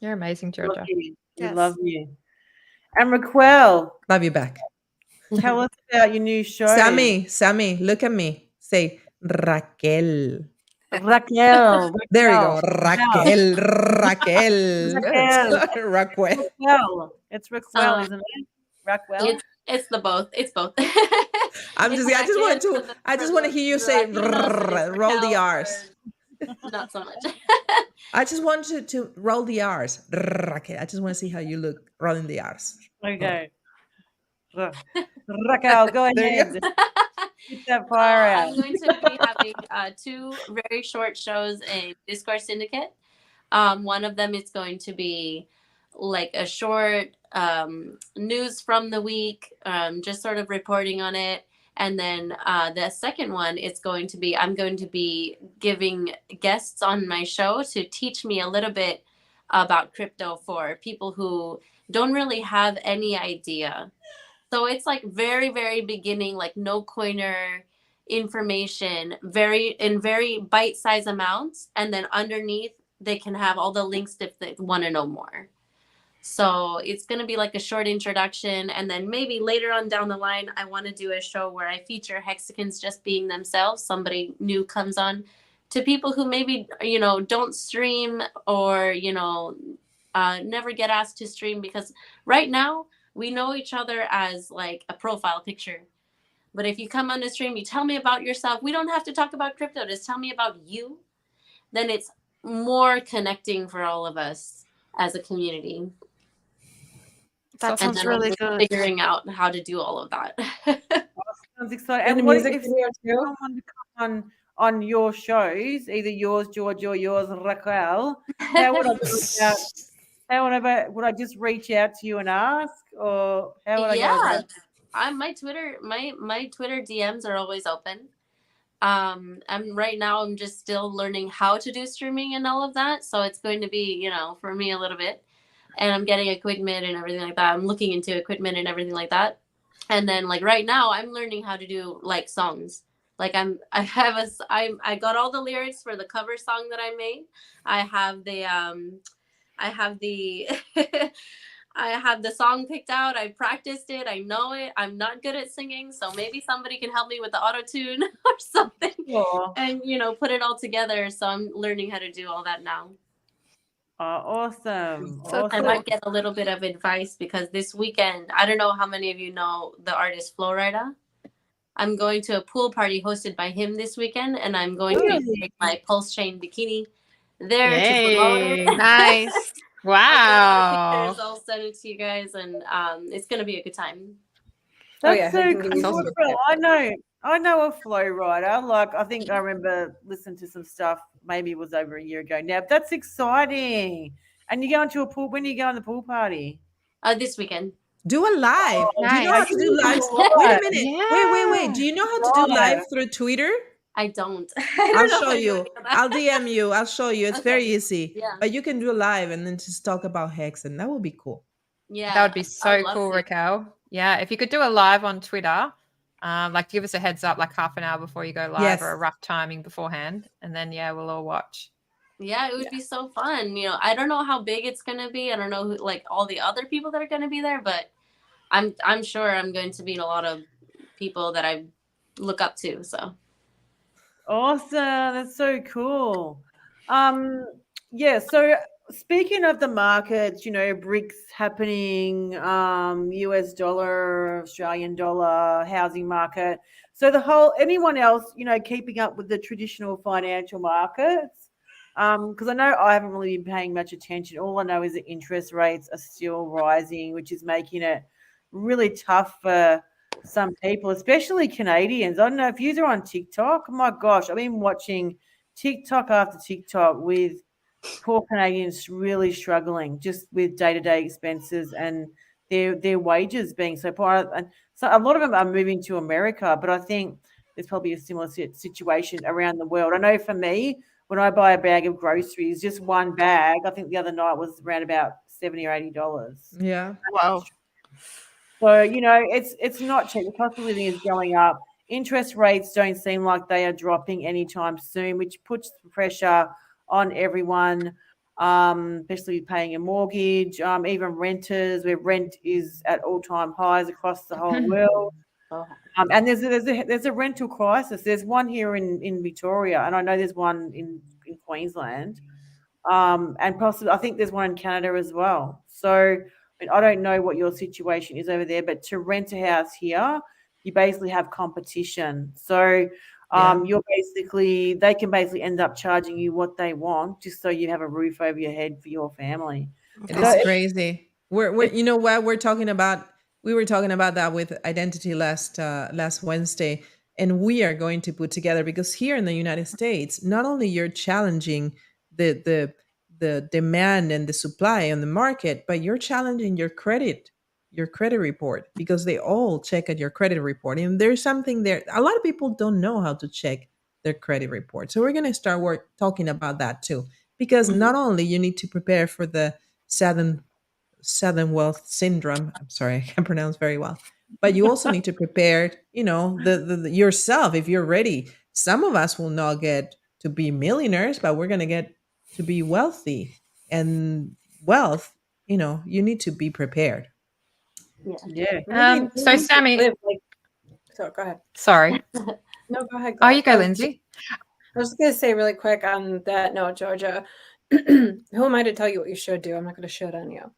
You're amazing, Georgia. We Yes. love you. And Raquel, Love you back. tell us about your new show. Sammy, look at me. Say Raquel. Raquel. There you go. Raquel. Raquel. Raquel. It's Raquel, isn't it? Raquel. It's the both. It's both. I just want to hear you say roll the R's. Not so much. I just want to roll the R's. Raquel. I just want to see how you look rolling the R's. Okay. Raquel, go ahead. Get that fire out. I'm going to be having 2 very short shows in Discourse Syndicate. One of them is going to be like a short news from the week, just sort of reporting on it. And then the second one is going to be, I'm going to be giving guests on my show to teach me a little bit about crypto for people who don't really have any idea. So it's like very, very beginning, like no coiner information, in very bite-sized amounts. And then underneath, they can have all the links if they want to know more. So it's going to be like a short introduction. And then maybe later on down the line, I want to do a show where I feature Hexicans just being themselves. Somebody new comes on to people who maybe, don't stream or, never get asked to stream, because right now we know each other as like a profile picture. But if you come on the stream, you tell me about yourself. We don't have to talk about crypto. Just tell me about you. Then it's more connecting for all of us as a community. That sounds really good. Figuring out how to do all of that. Sounds exciting. And And a what music if video too? someone to come on your shows, either yours, George, or yours, Raquel? How would I reach out? Would I just reach out to you and ask, or how would I go about it? My Twitter DMs are always open. I'm just still learning how to do streaming and all of that, so it's going to be, for me a little bit. And I'm getting equipment and everything like that. I'm looking into equipment and everything like that. And then like right now I'm learning how to do like songs. Like I got all the lyrics for the cover song that I made. I have the I have the song picked out. I practiced it. I know it. I'm not good at singing, so maybe somebody can help me with the auto-tune or something. Sure. And put it all together. So I'm learning how to do all that now. Awesome. So Awesome. I might get a little bit of advice because this weekend, I don't know how many of you know the artist Flowrider. I'm going to a pool party hosted by him this weekend, and I'm going to be wearing my pulsechain bikini there to promote it. Nice. Wow. Pictures, I'll send it to you guys, and it's going to be a good time. That's so That's cool. awesome. Phil. I know a flow rider. Like I think I remember listening to some stuff. Maybe it was over a year ago now. But that's exciting. And you're going to a pool. When are you going to the pool party? This weekend. Do a live. Do you know how to do lives? Wait a minute. Wait. Do you know how to do live through Twitter? I don't. I'll show you. I'll DM you. I'll show you. It's very easy. Yeah. But you can do a live and then just talk about Hex, and that would be cool. Yeah, That would be so I'd love cool, to. Raquel. Yeah, if you could do a live on Twitter, like give us a heads up like half an hour before you go live, Yes. or a rough timing beforehand, and then we'll all watch. Yeah, it would be so fun. I don't know how big it's gonna be. I don't know who, like all the other people that are gonna be there, but I'm sure I'm going to meet a lot of people that I look up to. So Awesome. That's so cool. Yeah, so speaking of the markets, BRICS happening, US dollar, Australian dollar, housing market. So anyone else, keeping up with the traditional financial markets? Because I know I haven't really been paying much attention. All I know is that interest rates are still rising, which is making it really tough for some people, especially Canadians. I don't know if you are on TikTok. Oh my gosh, I've been watching TikTok after TikTok with poor Canadians really struggling just with day-to-day expenses and their wages being so poor. And so a lot of them are moving to America, but I think there's probably a similar situation around the world. I know for me, when I buy a bag of groceries, just one bag, I think the other night was around about $70 or $80. Yeah. Wow. So, it's not cheap. The cost of living is going up. Interest rates don't seem like they are dropping anytime soon, which puts pressure on everyone, especially paying a mortgage, even renters, where rent is at all-time highs across the whole world. And there's a rental crisis. There's one here in Victoria, and I know there's one in Queensland. And possibly I think there's one in Canada as well. So I don't know what your situation is over there, but to rent a house here, you basically have competition. So they can basically end up charging you what they want just so you have a roof over your head for your family. It is crazy. We're you know what we were talking about that with Identity last Wednesday, and we are going to put together, because here in the United States, not only you're challenging the demand and the supply on the market, but you're challenging your credit report, because they all check at your credit report. And there's something there. A lot of people don't know how to check their credit report. So we're going to start talking about that too, because not only you need to prepare for the sudden wealth syndrome. I'm sorry, I can't pronounce very well. But you also need to prepare, the yourself if you're ready. Some of us will not get to be millionaires, but we're going to get to be wealthy. And wealth, you need to be prepared. Yeah. So Sammy, so go ahead. Sorry. No, go ahead. Oh, you go, Lindsay. I was going to say really quick on that note, Georgia, who am I to tell you what you should do? I'm not going to should on you.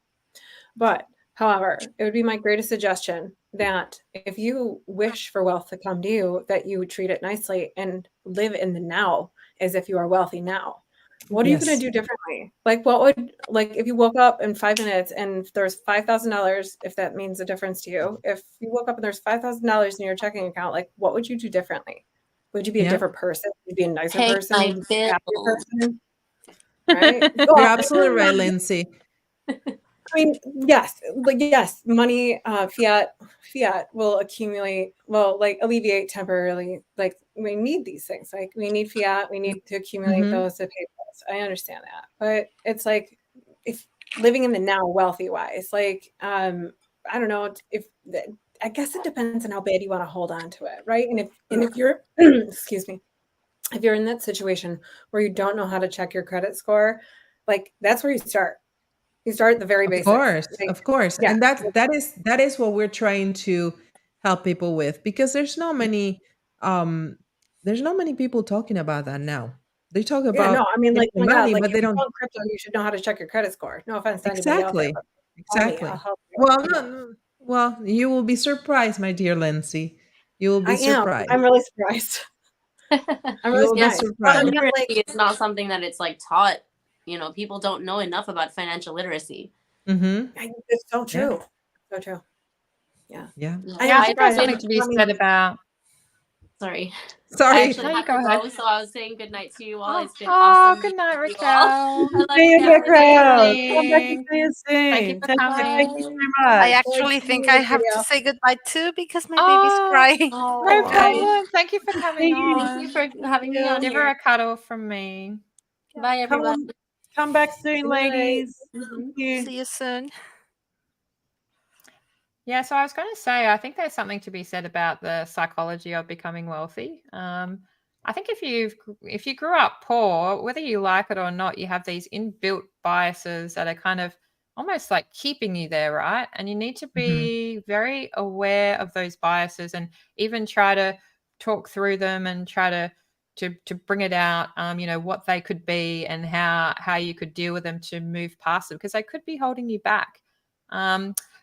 But, however, it would be my greatest suggestion that if you wish for wealth to come to you, that you treat it nicely and live in the now as if you are wealthy now. What are you going to do differently? Like if you woke up in 5 minutes and there's $5,000, if that means a difference to you, if you woke up and there's $5,000 in your checking account, like what would you do differently? Would you be a different person? Would you be a nicer person? My Happier person? Right? You're absolutely right, Lindsay. I mean, yes, money, fiat will accumulate, alleviate temporarily. Like we need these things. Like we need fiat, we need to accumulate those to pay bills. I understand that, but it's like if living in the now, wealthy wise, I don't know I guess it depends on how bad you want to hold on to it, right? And if you're, excuse me, if you're in that situation where you don't know how to check your credit score, like that's where you start. You start at the very basics. Of course. Yeah. And that is what we're trying to help people with, because there's not many people talking about that now. They talk about money, but they don't. Crypto, you should know how to check your credit score. No offense to anybody else. Exactly. Well, you will be surprised, my dear Lindsay. You will be surprised. I'm really surprised. I'm really surprised. Literacy is not something that it's like taught. People don't know enough about financial literacy. It's so true. Yeah. So true. Yeah. Yeah. I think there's something to be said about. Sorry. No, you go ahead. So I was saying good night to you all. It's been awesome. Good night, Raquel. See you, Raquel. Come back and see you soon. Thank you for coming. Thank you so much. I actually think I have to say goodbye too, because my baby's crying. No problem. Thank you for coming on. Thank you for having me on. Give her a cuddle from me. Bye, everyone. Come back soon, ladies. See you soon. Yeah, so I was going to say, I think there's something to be said about the psychology of becoming wealthy. I think if you grew up poor, whether you like it or not, you have these inbuilt biases that are kind of almost like keeping you there, right? And you need to be very aware of those biases and even try to talk through them and try to bring it out, what they could be and how you could deal with them to move past them, because they could be holding you back.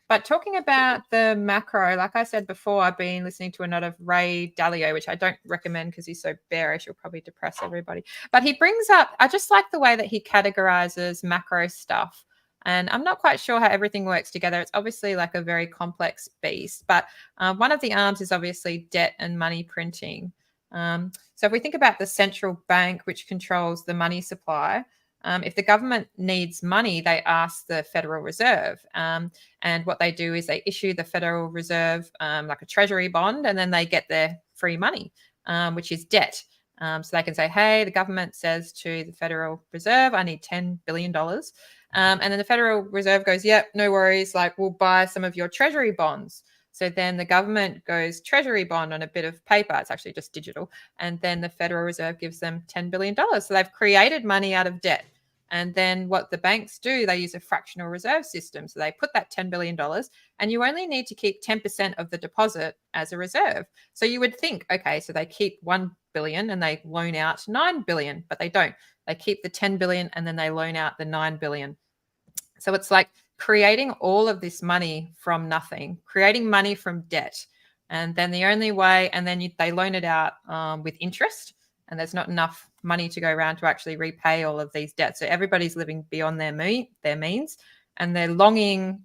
But talking about the macro, like I said before, I've been listening to a lot of Ray Dalio, which I don't recommend because he's so bearish. He'll probably depress everybody. But he brings up, I just like the way that he categorizes macro stuff. And I'm not quite sure how everything works together. It's obviously like a very complex beast. But one of the arms is obviously debt and money printing. So if we think about the central bank, which controls the money supply, if the government needs money, they ask the Federal Reserve. And what they do is they issue the Federal Reserve like a treasury bond, and then they get their free money, which is debt. So they can say, hey, the government says to the Federal Reserve, I need $10 billion. And then the Federal Reserve goes, yep, no worries, like we'll buy some of your treasury bonds. So then the government goes treasury bond on a bit of paper. It's actually just digital. And then the Federal Reserve gives them $10 billion. So they've created money out of debt. And then what the banks do, they use a fractional reserve system. So they put that $10 billion and you only need to keep 10% of the deposit as a reserve. So you would think, okay, so they keep 1 billion and they loan out 9 billion, but they don't. They keep the 10 billion and then they loan out the 9 billion. So it's like creating all of this money from nothing, creating money from debt. And then the only way, and then they loan it out with interest, and there's not enough money to go around to actually repay all of these debts. So everybody's living beyond their means, and they're longing,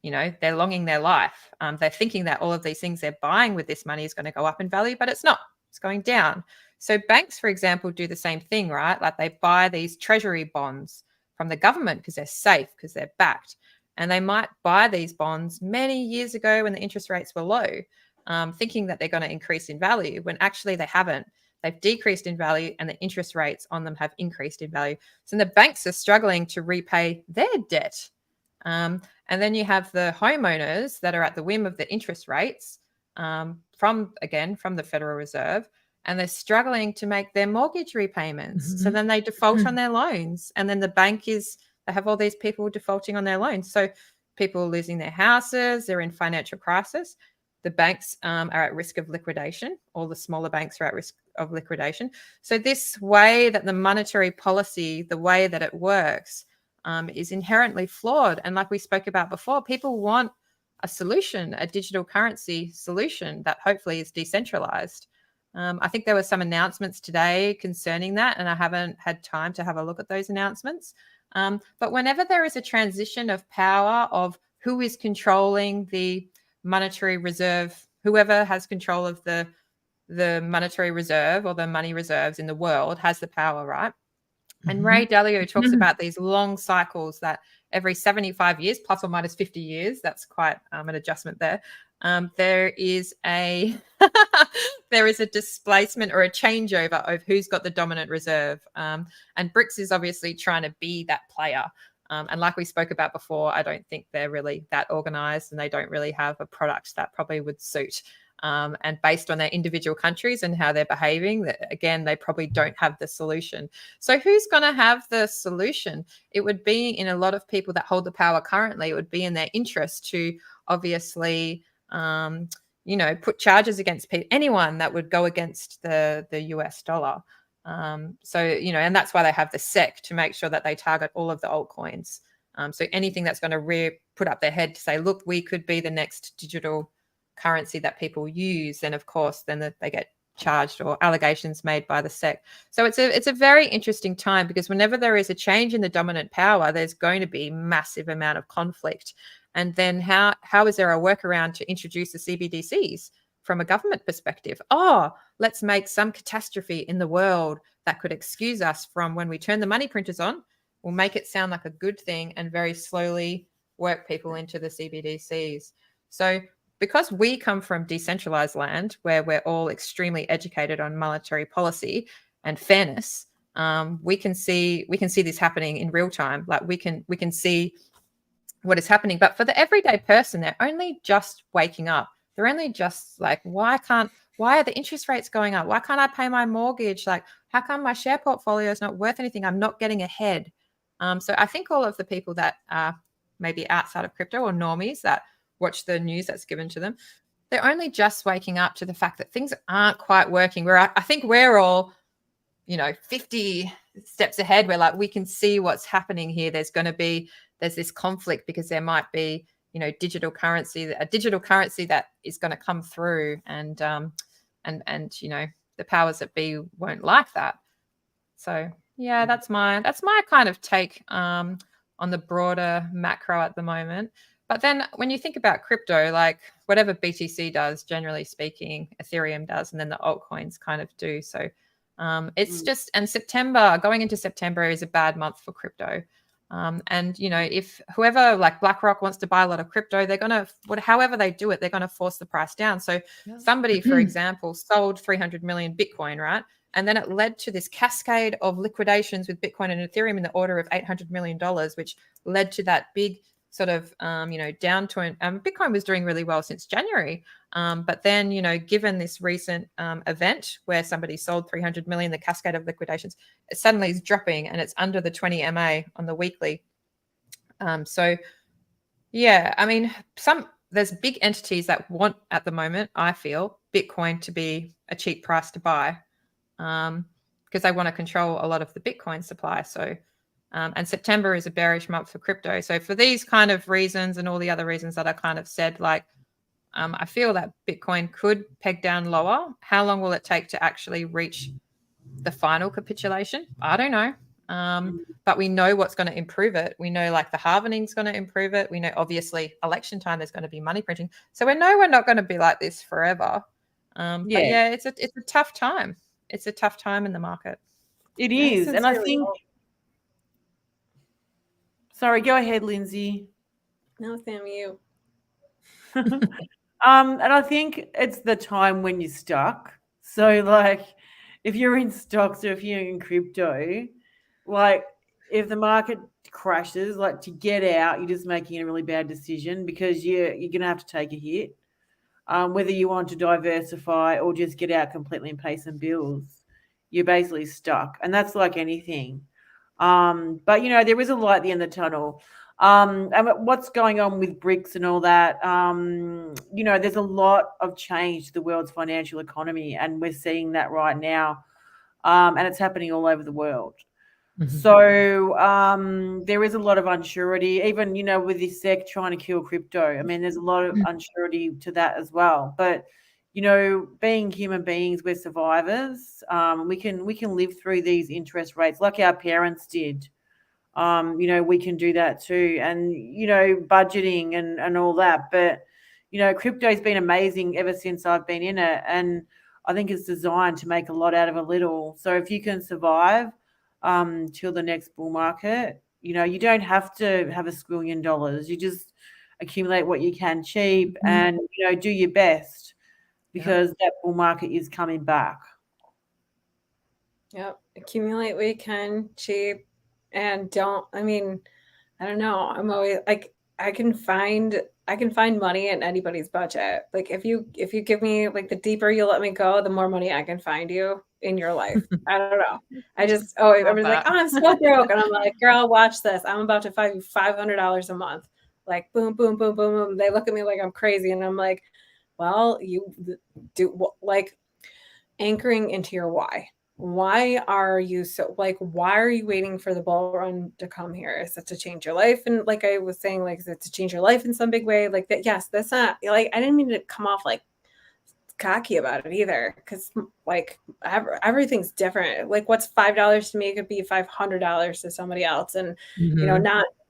they're longing their life. They're thinking that all of these things they're buying with this money is going to go up in value, but it's not. It's going down. So banks, for example, do the same thing, right? Like they buy these treasury bonds from the government because they're safe, because they're backed. And they might buy these bonds many years ago when the interest rates were low, thinking that they're going to increase in value when actually they haven't. They've decreased in value and the interest rates on them have increased in value. So the banks are struggling to repay their debt. And then you have the homeowners that are at the whim of the interest rates from the Federal Reserve, and they're struggling to make their mortgage repayments. Mm-hmm. So then they default on their loans, and then they have all these people defaulting on their loans. So people are losing their houses, they're in financial crisis. The banks are at risk of liquidation. All the smaller banks are at risk of liquidation. So this way that the monetary policy, the way that it works, is inherently flawed. And like we spoke about before, people want a solution, a digital currency solution that hopefully is decentralized. I think there were some announcements today concerning that, and I haven't had time to have a look at those announcements. But whenever there is a transition of power of who is controlling the monetary reserve, whoever has control of the monetary reserve or the money reserves in the world has the power, right? And Ray Dalio talks about these long cycles that every 75 years, plus or minus 50 years, that's quite an adjustment there. There is a displacement or a changeover of who's got the dominant reserve. And BRICS is obviously trying to be that player. And like we spoke about before, I don't think they're really that organized, and they don't really have a product that probably would suit. And based on their individual countries and how they're behaving, again, they probably don't have the solution. So who's going to have the solution? It would be in a lot of people that hold the power currently. It would be in their interest to obviously, put charges against anyone that would go against the US dollar. And that's why they have the SEC, to make sure that they target all of the altcoins. So anything that's going to put up their head to say, look, we could be the next digital currency that people use, then of course they get charged or allegations made by the SEC. So it's a very interesting time, because whenever there is a change in the dominant power, there's going to be massive amount of conflict. And then how is there a workaround to introduce the CBDCs from a government perspective? Let's make some catastrophe in the world that could excuse us from, when we turn the money printers on, we'll make it sound like a good thing and very slowly work people into the CBDCs. So because we come from decentralized land where we're all extremely educated on monetary policy and fairness, we can see this happening in real time. Like we can see what is happening. But for the everyday person, they're only just waking up. They're only just like, why are the interest rates going up? Why can't I pay my mortgage? Like, how come my share portfolio is not worth anything? I'm not getting ahead. So I think all of the people that are maybe outside of crypto or normies that watch the news that's given to them, they're only just waking up to the fact that things aren't quite working. I think we're all, 50 steps ahead. We're like, we can see what's happening here. There's this conflict because there might be, a digital currency that is going to come through, and the powers that be won't like that. So yeah, that's my kind of take on the broader macro at the moment. But then when you think about crypto, like whatever BTC does, generally speaking, Ethereum does, and then the altcoins kind of do. So it's just, and September, going into September is a bad month for crypto. And if whoever like BlackRock wants to buy a lot of crypto, they're gonna, however they do it, they're gonna force the price down. So somebody, for example, sold 300 million Bitcoin, right? And then it led to this cascade of liquidations with Bitcoin and Ethereum in the order of $800 million, which led to that big sort of downturn. Bitcoin was doing really well since January, but then given this recent event where somebody sold 300 million, the cascade of liquidations, it suddenly is dropping and it's under the 20 MA on the weekly. So yeah, I mean, there's big entities that want at the moment, I feel, Bitcoin to be a cheap price to buy, because they want to control a lot of the Bitcoin supply. So and September is a bearish month for crypto. So for these kind of reasons and all the other reasons that I kind of said, like I feel that Bitcoin could peg down lower. How long will it take to actually reach the final capitulation? I don't know. But we know what's going to improve it. We know like the halvening is going to improve it. We know obviously election time there's going to be money printing. So we know we're not going to be like this forever. But yeah, it's a tough time. It's a tough time in the market. It is. And I think sorry, go ahead, Lindsay. No, Sam, you. And I think it's the time when you're stuck. So like if you're in stocks or if you're in crypto, like if the market crashes, like to get out, you're just making a really bad decision because you're going to have to take a hit. Whether you want to diversify or just get out completely and pay some bills, you're basically stuck. And that's like anything. But there is a light at the end of the tunnel. And what's going on with BRICS and all that, there's a lot of change to the world's financial economy, and we're seeing that right now. And it's happening all over the world. So there is a lot of unsurety, even, with this SEC trying to kill crypto. I mean, there's a lot of unsurety to that as well. But, being human beings, we're survivors. We can live through these interest rates like our parents did. We can do that too. And, budgeting and all that. But, crypto's been amazing ever since I've been in it. And I think it's designed to make a lot out of a little. So if you can survive till the next bull market, you don't have to have $1 squillion. You just accumulate what you can cheap and, do your best because that bull market is coming back. Yep. Accumulate what you can cheap and I don't know. I'm always like, I can find money in anybody's budget. Like if you give me, like, the deeper you let me go, the more money I can find you in your life. I don't know. I just everybody's like, oh, I'm so broke. And I'm like, girl, watch this. I'm about to find you $500 a month. Like boom, boom, boom, boom, boom. They look at me like I'm crazy. And I'm like, well, you do, like, anchoring into your why. Why are you waiting for the bull run to come here? Is it to change your life? And like I was saying, like, is it to change your life in some big way? Like that? Yes, that's not, like, I didn't mean to come off like cocky about it either, because like everything's different. Like what's $5 to me could be $500 to somebody else. And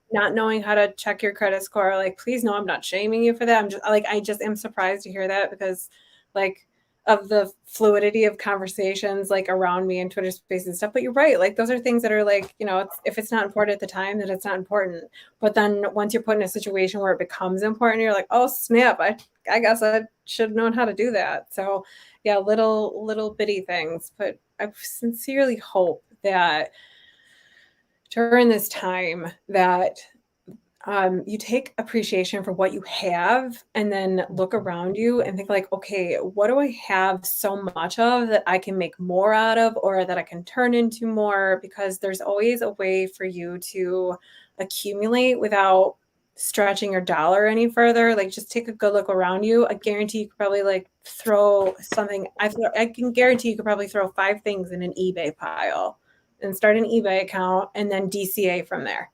not knowing how to check your credit score, like, please no, I'm not shaming you for that. I'm just like, I just am surprised to hear that, because like of the fluidity of conversations like around me and Twitter space and stuff. But you're right. Like those are things that are like, if it's not important at the time, then it's not important. But then once you're put in a situation where it becomes important, you're like, oh snap, I guess I should have known how to do that. So yeah, little bitty things. But I sincerely hope that during this time that you take appreciation for what you have and then look around you and think like, okay, what do I have so much of that I can make more out of, or that I can turn into more? Because there's always a way for you to accumulate without stretching your dollar any further. Like just take a good look around you. I guarantee you could probably like throw something. I can guarantee you could probably throw 5 things in an eBay pile and start an eBay account and then DCA from there.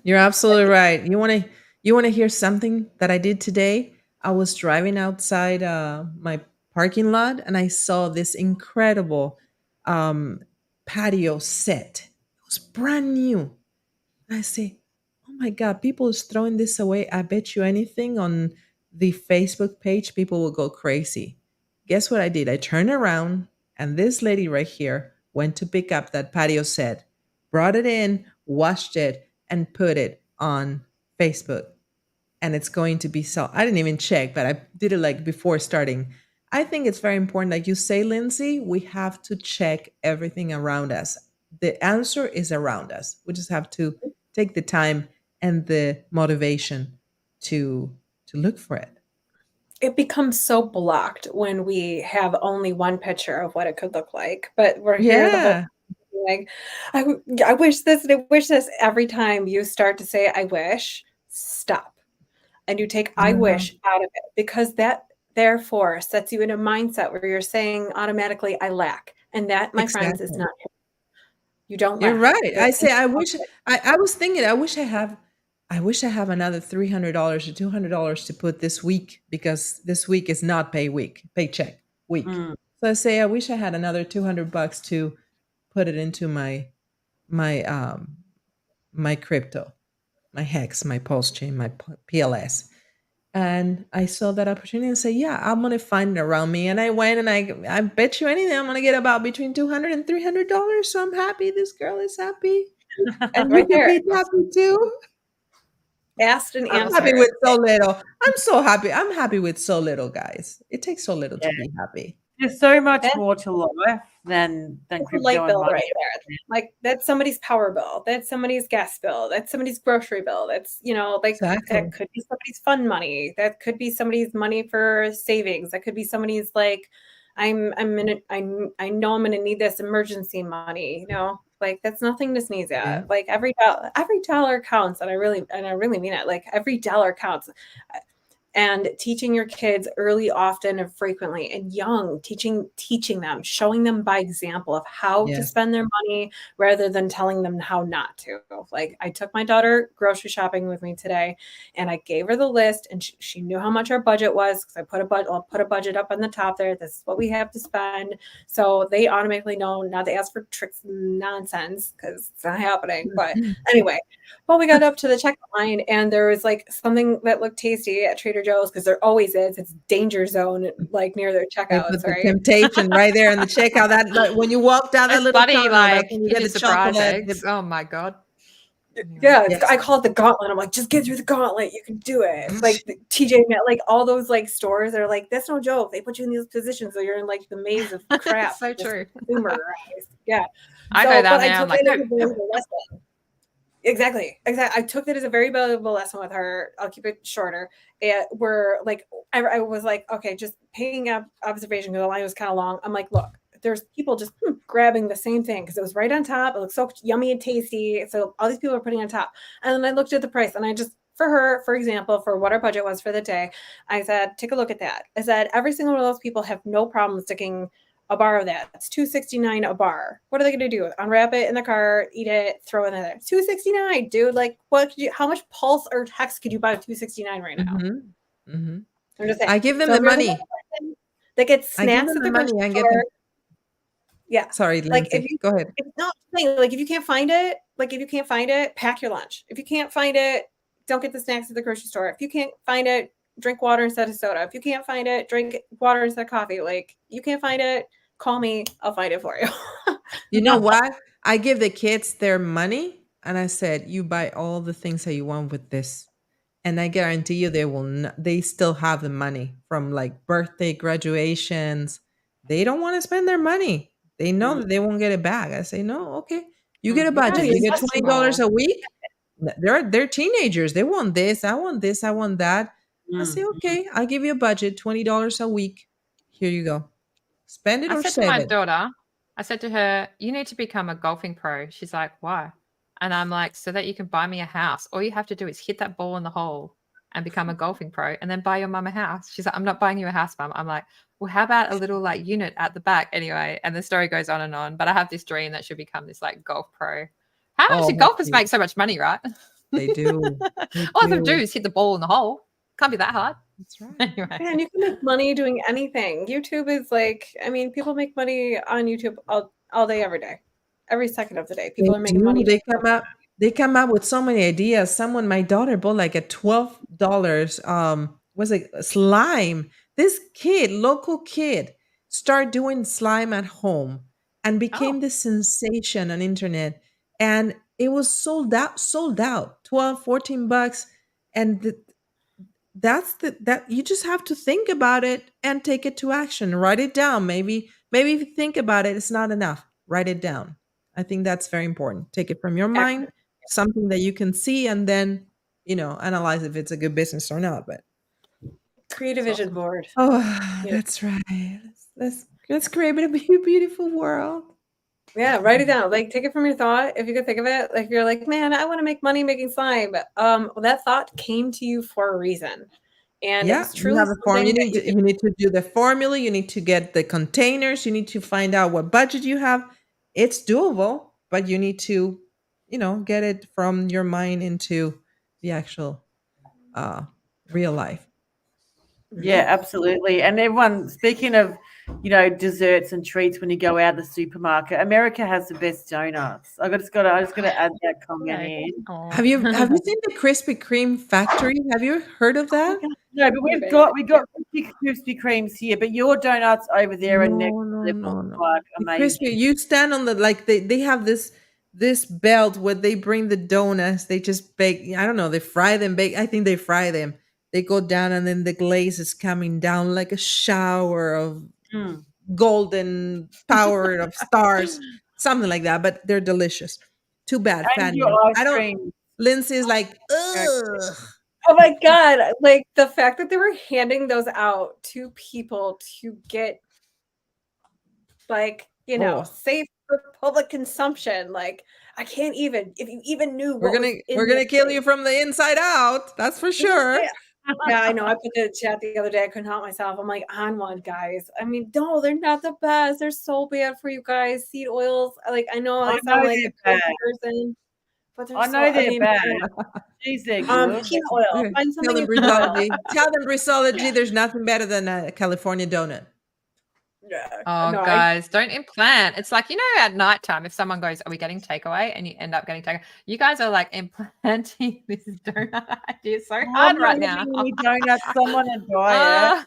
You're absolutely right. You want to hear something that I did today? I was driving outside my parking lot and I saw this incredible patio set. It was brand new. I say, oh my God, people is throwing this away. I bet you anything on the Facebook page, people will go crazy. Guess what I did? I turned around and this lady right here went to pick up that patio set, brought it in, washed it, and put it on Facebook. And it's going to be so. I didn't even check, but I did it like before starting. I think it's very important, like you say, Lindsay, we have to check everything around us. The answer is around us. We just have to take the time and the motivation to look for it. It becomes so blocked when we have only one picture of what it could look like, but we're here the whole Yeah, like, I wish this and I wish this. Every time you start to say I wish, stop. And you take I wish out of it, because that therefore sets you in a mindset where you're saying automatically I lack. And that, my friends, is exactly. not true. You don't You're lack. right. I say I wish I was thinking I wish I have another $300 or $200 to put this week, because this week is not paycheck week. Mm. So I say I wish I had another $200 to put it into my my crypto, my hex, my pulse chain, my PLS. And I saw that opportunity and say, yeah, I'm gonna find it around me. And I went and I bet you anything I'm gonna get about between $200 and $300. So I'm happy. This girl is happy. And you Right can there. be happy too. Asked and I'm happy answered. with so little. I'm so happy. I'm happy with so little, guys. It takes so little to Yeah. be happy. There's so much That- more to life than That's a crypto light and bill money. right there. Like, that's somebody's power bill. That's somebody's gas bill. That's somebody's grocery bill. That's, like Exactly. that could be somebody's fund money. That could be somebody's money for savings. That could be somebody's like, I know I'm gonna need this emergency money. Like, that's nothing to sneeze at. Yeah. Like, every dollar counts, and I really mean it. Like, every dollar counts. And teaching your kids early, often, and frequently, and young, teaching them, showing them by example of how to Yes. spend their money rather than telling them how not to. Like, I took my daughter grocery shopping with me today, and I gave her the list, and she knew how much our budget was, because I'll put a budget up on the top there. This is what we have to spend. So they automatically know not to ask for tricks and nonsense, because it's not happening. But anyway, well, we got up to the checkout line, and there was like something that looked tasty at Trader Joe's, because there always is. It's danger zone, like near their They checkouts, put the right? temptation right there in the checkout. That like, when you walk down that It's little funny, tunnel, like that's when you Kinder get the Surprise chocolate. eggs. Oh my god. Yeah, Yes. I call it the gauntlet. I'm like, just get through the gauntlet. You can do it. Like the TJ, like all those like stores are like, that's no joke. They put you in these positions, so you're in like the maze of crap. So just true. consumerized. Yeah. I go down but there. I I'm took like, it as no, a very valuable lesson. Exactly. I took that as a very valuable lesson with her. I'll keep it shorter. We're like, I was like, okay, just paying up observation, because the line was kind of long. I'm like, look, there's people just grabbing the same thing because it was right on top. It looks so yummy and tasty. So all these people are putting on top. And then I looked at the price, and I just, for her, for example, for what our budget was for the day, I said, take a look at that. I said, every single one of those people have no problem sticking a bar of that. It's $2.69 a bar. What are they going to do? Unwrap it in the car, eat it, throw it in there. $2.69, dude. Like, how much Pulse or Hex could you buy with $2.69 right now? Mm-hmm. Mm-hmm. I'm just saying. I give them So the if you're money. the person that gets I give snacks them at the the money grocery and get store, them. yeah. Sorry, Like, Lindsay. Go ahead. if not like if you can't find it, pack your lunch. If you can't find it, don't get the snacks at the grocery store. If you can't find it, drink water instead of soda. If you can't find it, drink water instead of coffee. Like, you can't find it, call me. I'll find it for you. You know why? I give the kids their money and I said, you buy all the things that you want with this. And I guarantee you they will not, they still have the money from like birthday graduations. They don't want to spend their money. They know that they won't get it back. I say, no, okay. You get a budget. Yeah, You get invest $20 more. a week. They're teenagers. They want this. I want this. I want that. I say, okay, I'll give you a budget, $20 a week. Here you go. Spend it I or said to save my it. daughter, I said to her, you need to become a golfing pro. She's like, why? And I'm like, so that you can buy me a house. All you have to do is hit that ball in the hole and become a golfing pro and then buy your mum a house. She's like, I'm not buying you a house, mum. I'm like, well, how about a little like unit at the back anyway? And the story goes on and on. But I have this dream that she'll become this like golf pro. How much Oh, do that's golfers cute. make so much money, right? They do. They All they have to do. do is hit the ball in the hole. Can't be that hard. That's right. Anyway. Man, you can make money doing anything. YouTube is like, I mean, people make money on YouTube all day, every day. Every second of the day. People are making money. They come out. they come up with so many ideas. My daughter bought like a $12 was it slime. This kid, local kid, started doing slime at home and became this sensation on internet. And it was sold out, 12, $14. And that you just have to think about it and take it to action. Write it down. Maybe if you think about it, it's not enough. Write it down. I think that's very important. Take it from your mind, something that you can see, and then analyze if it's a good business or not. But Create a vision board. oh, that's right. Let's create a beautiful world. Yeah, write it down. Like, take it from your thought. If you could think of it, like, you're like, man, I want to make money making slime. Well, that thought came to you for a reason, and Yeah, it's truly you have a form. You something need that to, you need to do the formula. You need to get the containers. You need to find out what budget you have. It's doable, but you need to, get it from your mind into the actual real life. Yeah, absolutely. And everyone, speaking of, desserts and treats when you go out of the supermarket, America has the best donuts. I just got to add that comment in. Have you seen the Krispy Kreme factory? Have you heard of that? No, but we got Krispy Kremes here, but your donuts over there are next. No. Like The amazing. Krispy, you stand on the they have this belt where they bring the donuts. They just bake. I don't know. They fry them. Bake. I think they fry them. They go down, and then the glaze is coming down like a shower of golden power of stars, something like that. But they're delicious. Too bad, And Fanny. your ice I don't. cream. Lindsay's like, ugh. Oh my God. Like, the fact that they were handing those out to people to get, like, safe for public consumption. Like, I can't even, if you even knew We're gonna kill you from the inside out. That's for sure. Yeah, I know. I put the chat the other day. I couldn't help myself. I'm like, on one, guys. I mean, no, they're not the best. They're so bad for you guys. Seed oils. Like, I know I sound like a crazy person, but I know they're bad. Jeez, they're good. Peanut oil. Find Tell something them in peanut oil. Brisology. Tell them Brisology. There's nothing better than a California donut. Yeah. Oh, No, guys, don't implant. It's like, at nighttime, if someone goes, are we getting takeaway? And you end up getting takeaway. You guys are like implanting this donut idea so hard right now. Donuts, someone a diet.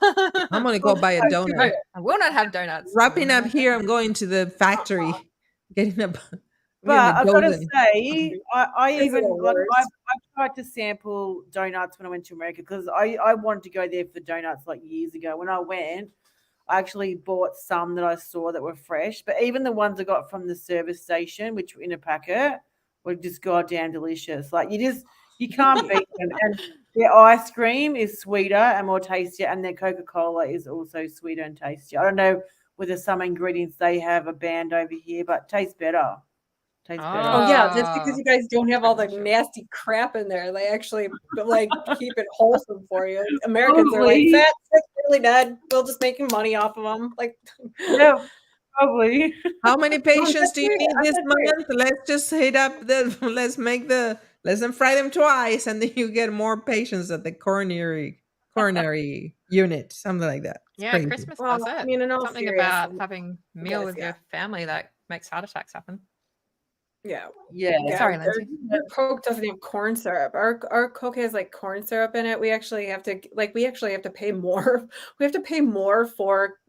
I'm going to go buy a donut. I will not have donuts. Wrapping up here, I'm going to the factory. Getting a But I've got to say, I've tried to sample donuts when I went to America because I wanted to go there for donuts like years ago. When I went, I actually bought some that I saw that were fresh. But even the ones I got from the service station, which were in a packet, were just goddamn delicious. Like you can't beat them. And their ice cream is sweeter and more tastier, and their Coca-Cola is also sweeter and tastier. I don't know whether some ingredients they have are banned over here, but tastes better. Oh yeah, that's because you guys don't have all the nasty crap in there. They actually keep it wholesome for you. Americans are like, that's really dead. We'll just making money off of them. Like, yeah, probably. How many patients do you need this month? Let's just hit up let's them fry them twice, and then you get more patients at the coronary unit, something like that. It's yeah, crazy. Christmas does it. I mean, in all something seriousness, about having a meal with your family that makes heart attacks happen. Yeah. Sorry, Lindsay. Our Coke doesn't have corn syrup. Our Coke has like corn syrup in it. We actually have to pay more. We have to pay more for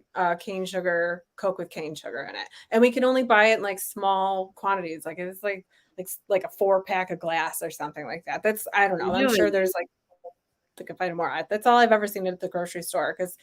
cane sugar, Coke with cane sugar in it, and we can only buy it in like small quantities. Like it's like a 4-pack of glass or something like that. That's, I don't know. I'm sure there's like they can find more. That's all I've ever seen at the grocery store, because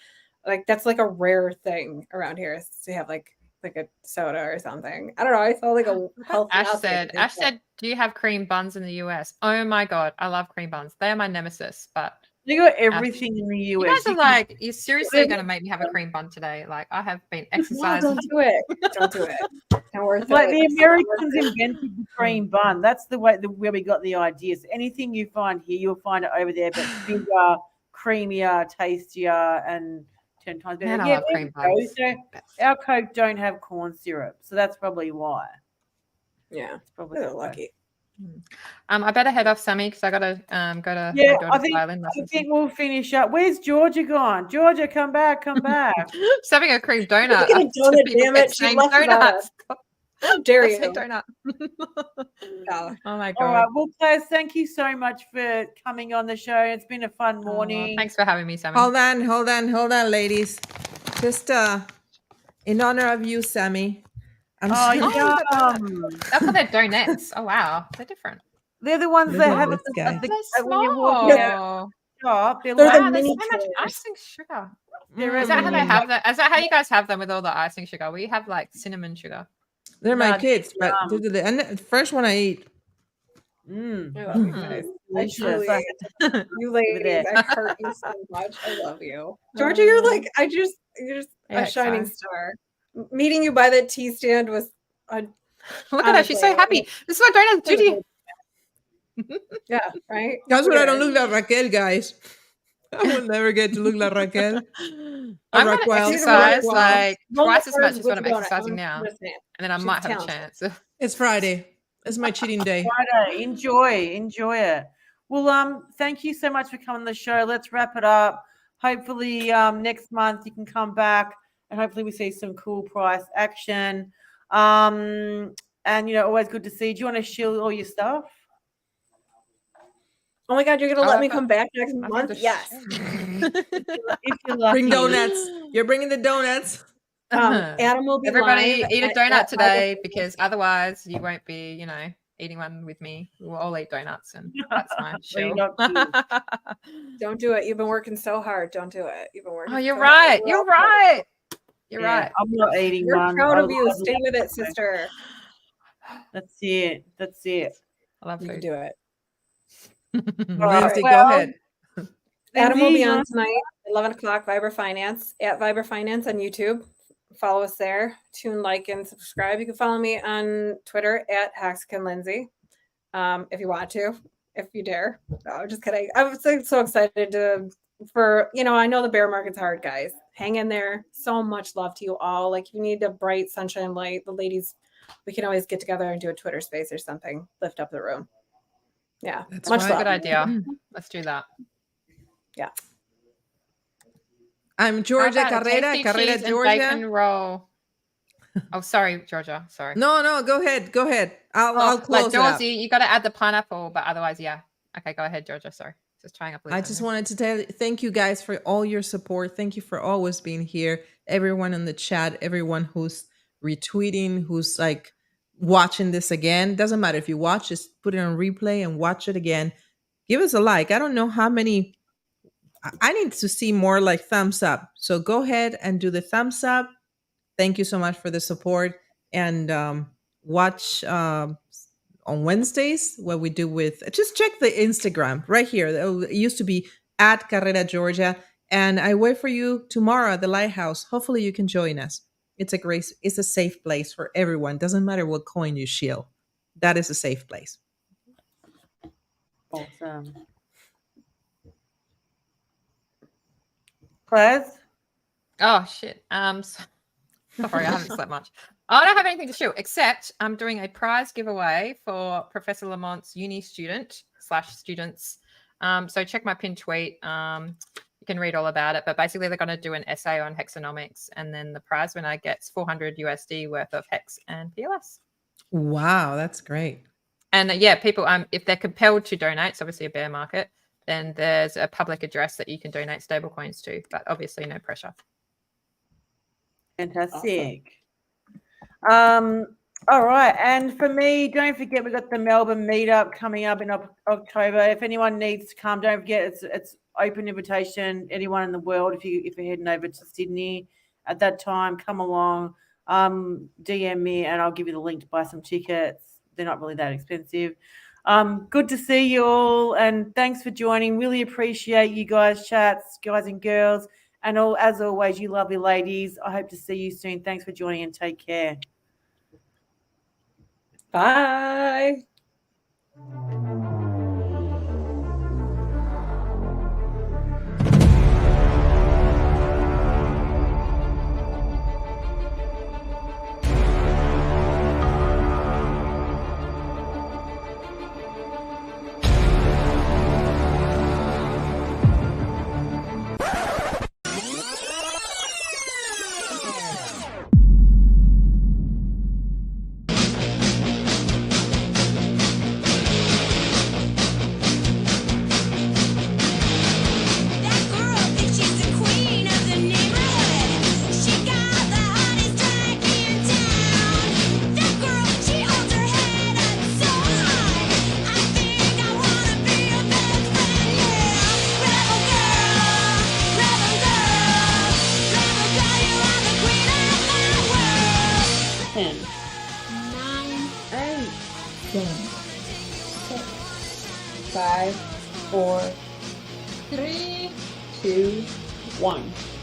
like that's like a rare thing around here is to have like a soda or something. I don't know. I saw like a healthy. Ash said, do you have cream buns in the US? Oh my God. I love cream buns. They are my nemesis, but you got everything in the US. You guys are like, you're seriously going to make me have a cream bun today. Like, I have been exercising. No, don't do it. Don't do it. Not worth like it. the Americans invented the cream bun. That's the way where we got the ideas. Anything you find here, you'll find it over there, but bigger, creamier, tastier, and 10 times better. Man, I love cream buns. So our Coke don't have corn syrup, so that's probably why. Yeah, it's probably lucky. I better head off, Sammy, because I gotta go to my daughter's violin lessons. I think we'll finish up. Where's Georgia gone? Georgia, come back, come back. She's having a cream donut. Look at a donut, damn it. She left donuts. How dare Let's you? say donut. Yeah. Oh my All right. god. Well, Claire, thank you so much for coming on the show. It's been a fun Oh, morning. thanks for having me, Sammy. Hold on, ladies. Just in honor of you, Sammy. I'm Oh, just Oh, gonna- we've got donuts. That's what they're donuts. Oh wow, they're different. they're the ones Look that at have this guy. They're when you're walking out of small. the shop. They're They're like the Wow, there's mini so much tiers. icing sugar. they're Is that how they everywhere. have that? Is that how you guys have them with all the icing sugar? We have like cinnamon sugar. They're my Nah, kids, but yum. and the first one I eat. Mm. I love you guys. I Delicious. truly, you Over there. ladies, I heart you so much. I love you. Georgia, you're like, you're just Yeah, a shining so- star. Meeting you by that tea stand was a Look at her, she's so Honestly, happy. This is what donuts do to you. yeah, right? That's Look what at I don't her. look like Raquel, guys. I will never get to look like Raquel. I'm going to Raquel. exercise like Roll twice the as much cards as with what I'm the donut. exercising I'm now, listening. and then I She's might have a talented. chance. It's Friday. It's my cheating day. Friday. Enjoy it. Well, thank you so much for coming on the show. Let's wrap it up. Hopefully, next month you can come back and hopefully we see some cool price action. And always good to see. Do you want to shield all your stuff? Oh my God, you're gonna let I've me got come back next nothing month? to Yes. If you're lucky. Bring donuts. You're bringing the donuts. Adam will be Everybody live eat a at donut 5 today because otherwise you won't be, eating one with me. We'll all eat donuts and that's my show. Don't do it. You've been working so hard. Don't do it. You've been working. Oh, you're so right. hard. You're right. You're Yeah, right. I'm not eating We're one. proud I of you. love Stay with it, sister. That's it. I love You can food. do it. Lindsay, well, go ahead. Adam will be on Lindsay, tonight, 11 o'clock, Viber Finance, at Viber Finance on YouTube. Follow us there. Tune, like, and subscribe. You can follow me on Twitter at HaxkinLindsay if you want to, if you dare. No, just kidding. I'm so excited I know the bear market's hard, guys. Hang in there. So much love to you all. Like, if you need a bright sunshine light, the ladies, we can always get together and do a Twitter space or something. Lift up the room. Yeah. That's much right. love. Good idea. Let's do that. Yeah. I'm Georgia How about a Carrera. tasty Carrera, cheese and Georgia. bacon roll. Oh, sorry, Georgia. Sorry. No, go ahead. I'll close it out. Georgie, you got to add the pineapple, but otherwise, yeah. Okay, go ahead, Georgia. Sorry. Just trying up. I just wanted to thank you guys for all your support. Thank you for always being here. Everyone in the chat, everyone who's retweeting, who's like watching this again. Doesn't matter if you watch, just put it on replay and watch it again. Give us a like. I don't know how many. I need to see more like thumbs up. So go ahead and do the thumbs up. Thank you so much for the support. And watch on Wednesdays what we do with, just check the Instagram right here. It used to be at Carrera Georgia. And I wait for you tomorrow at the Lighthouse. Hopefully you can join us. It's a safe place for everyone. Doesn't matter what coin you shield. That is a safe place. Awesome. Claire? Oh shit. Sorry, I haven't slept much. I don't have anything to show except I'm doing a prize giveaway for Professor Lamont's uni student/students. So check my pinned tweet. You can read all about it. But basically, they're going to do an essay on hexonomics, and then the prize winner gets 400 USD worth of hex and PLS. Wow, that's great. And people, if they're compelled to donate, it's obviously a bear market, then there's a public address that you can donate stablecoins to, but obviously no pressure. Fantastic. All right. And for me, don't forget we've got the Melbourne meetup coming up in October. If anyone needs to come, don't forget it's open invitation. Anyone in the world, if you're heading over to Sydney at that time, come along. DM me and I'll give you the link to buy some tickets. They're not really that expensive. Good to see you all, and thanks for joining. Really appreciate you guys, chats, guys and girls, and as always, you lovely ladies. I hope to see you soon. Thanks for joining and take care. Bye. 6, 5, 4, 3, 2, 1.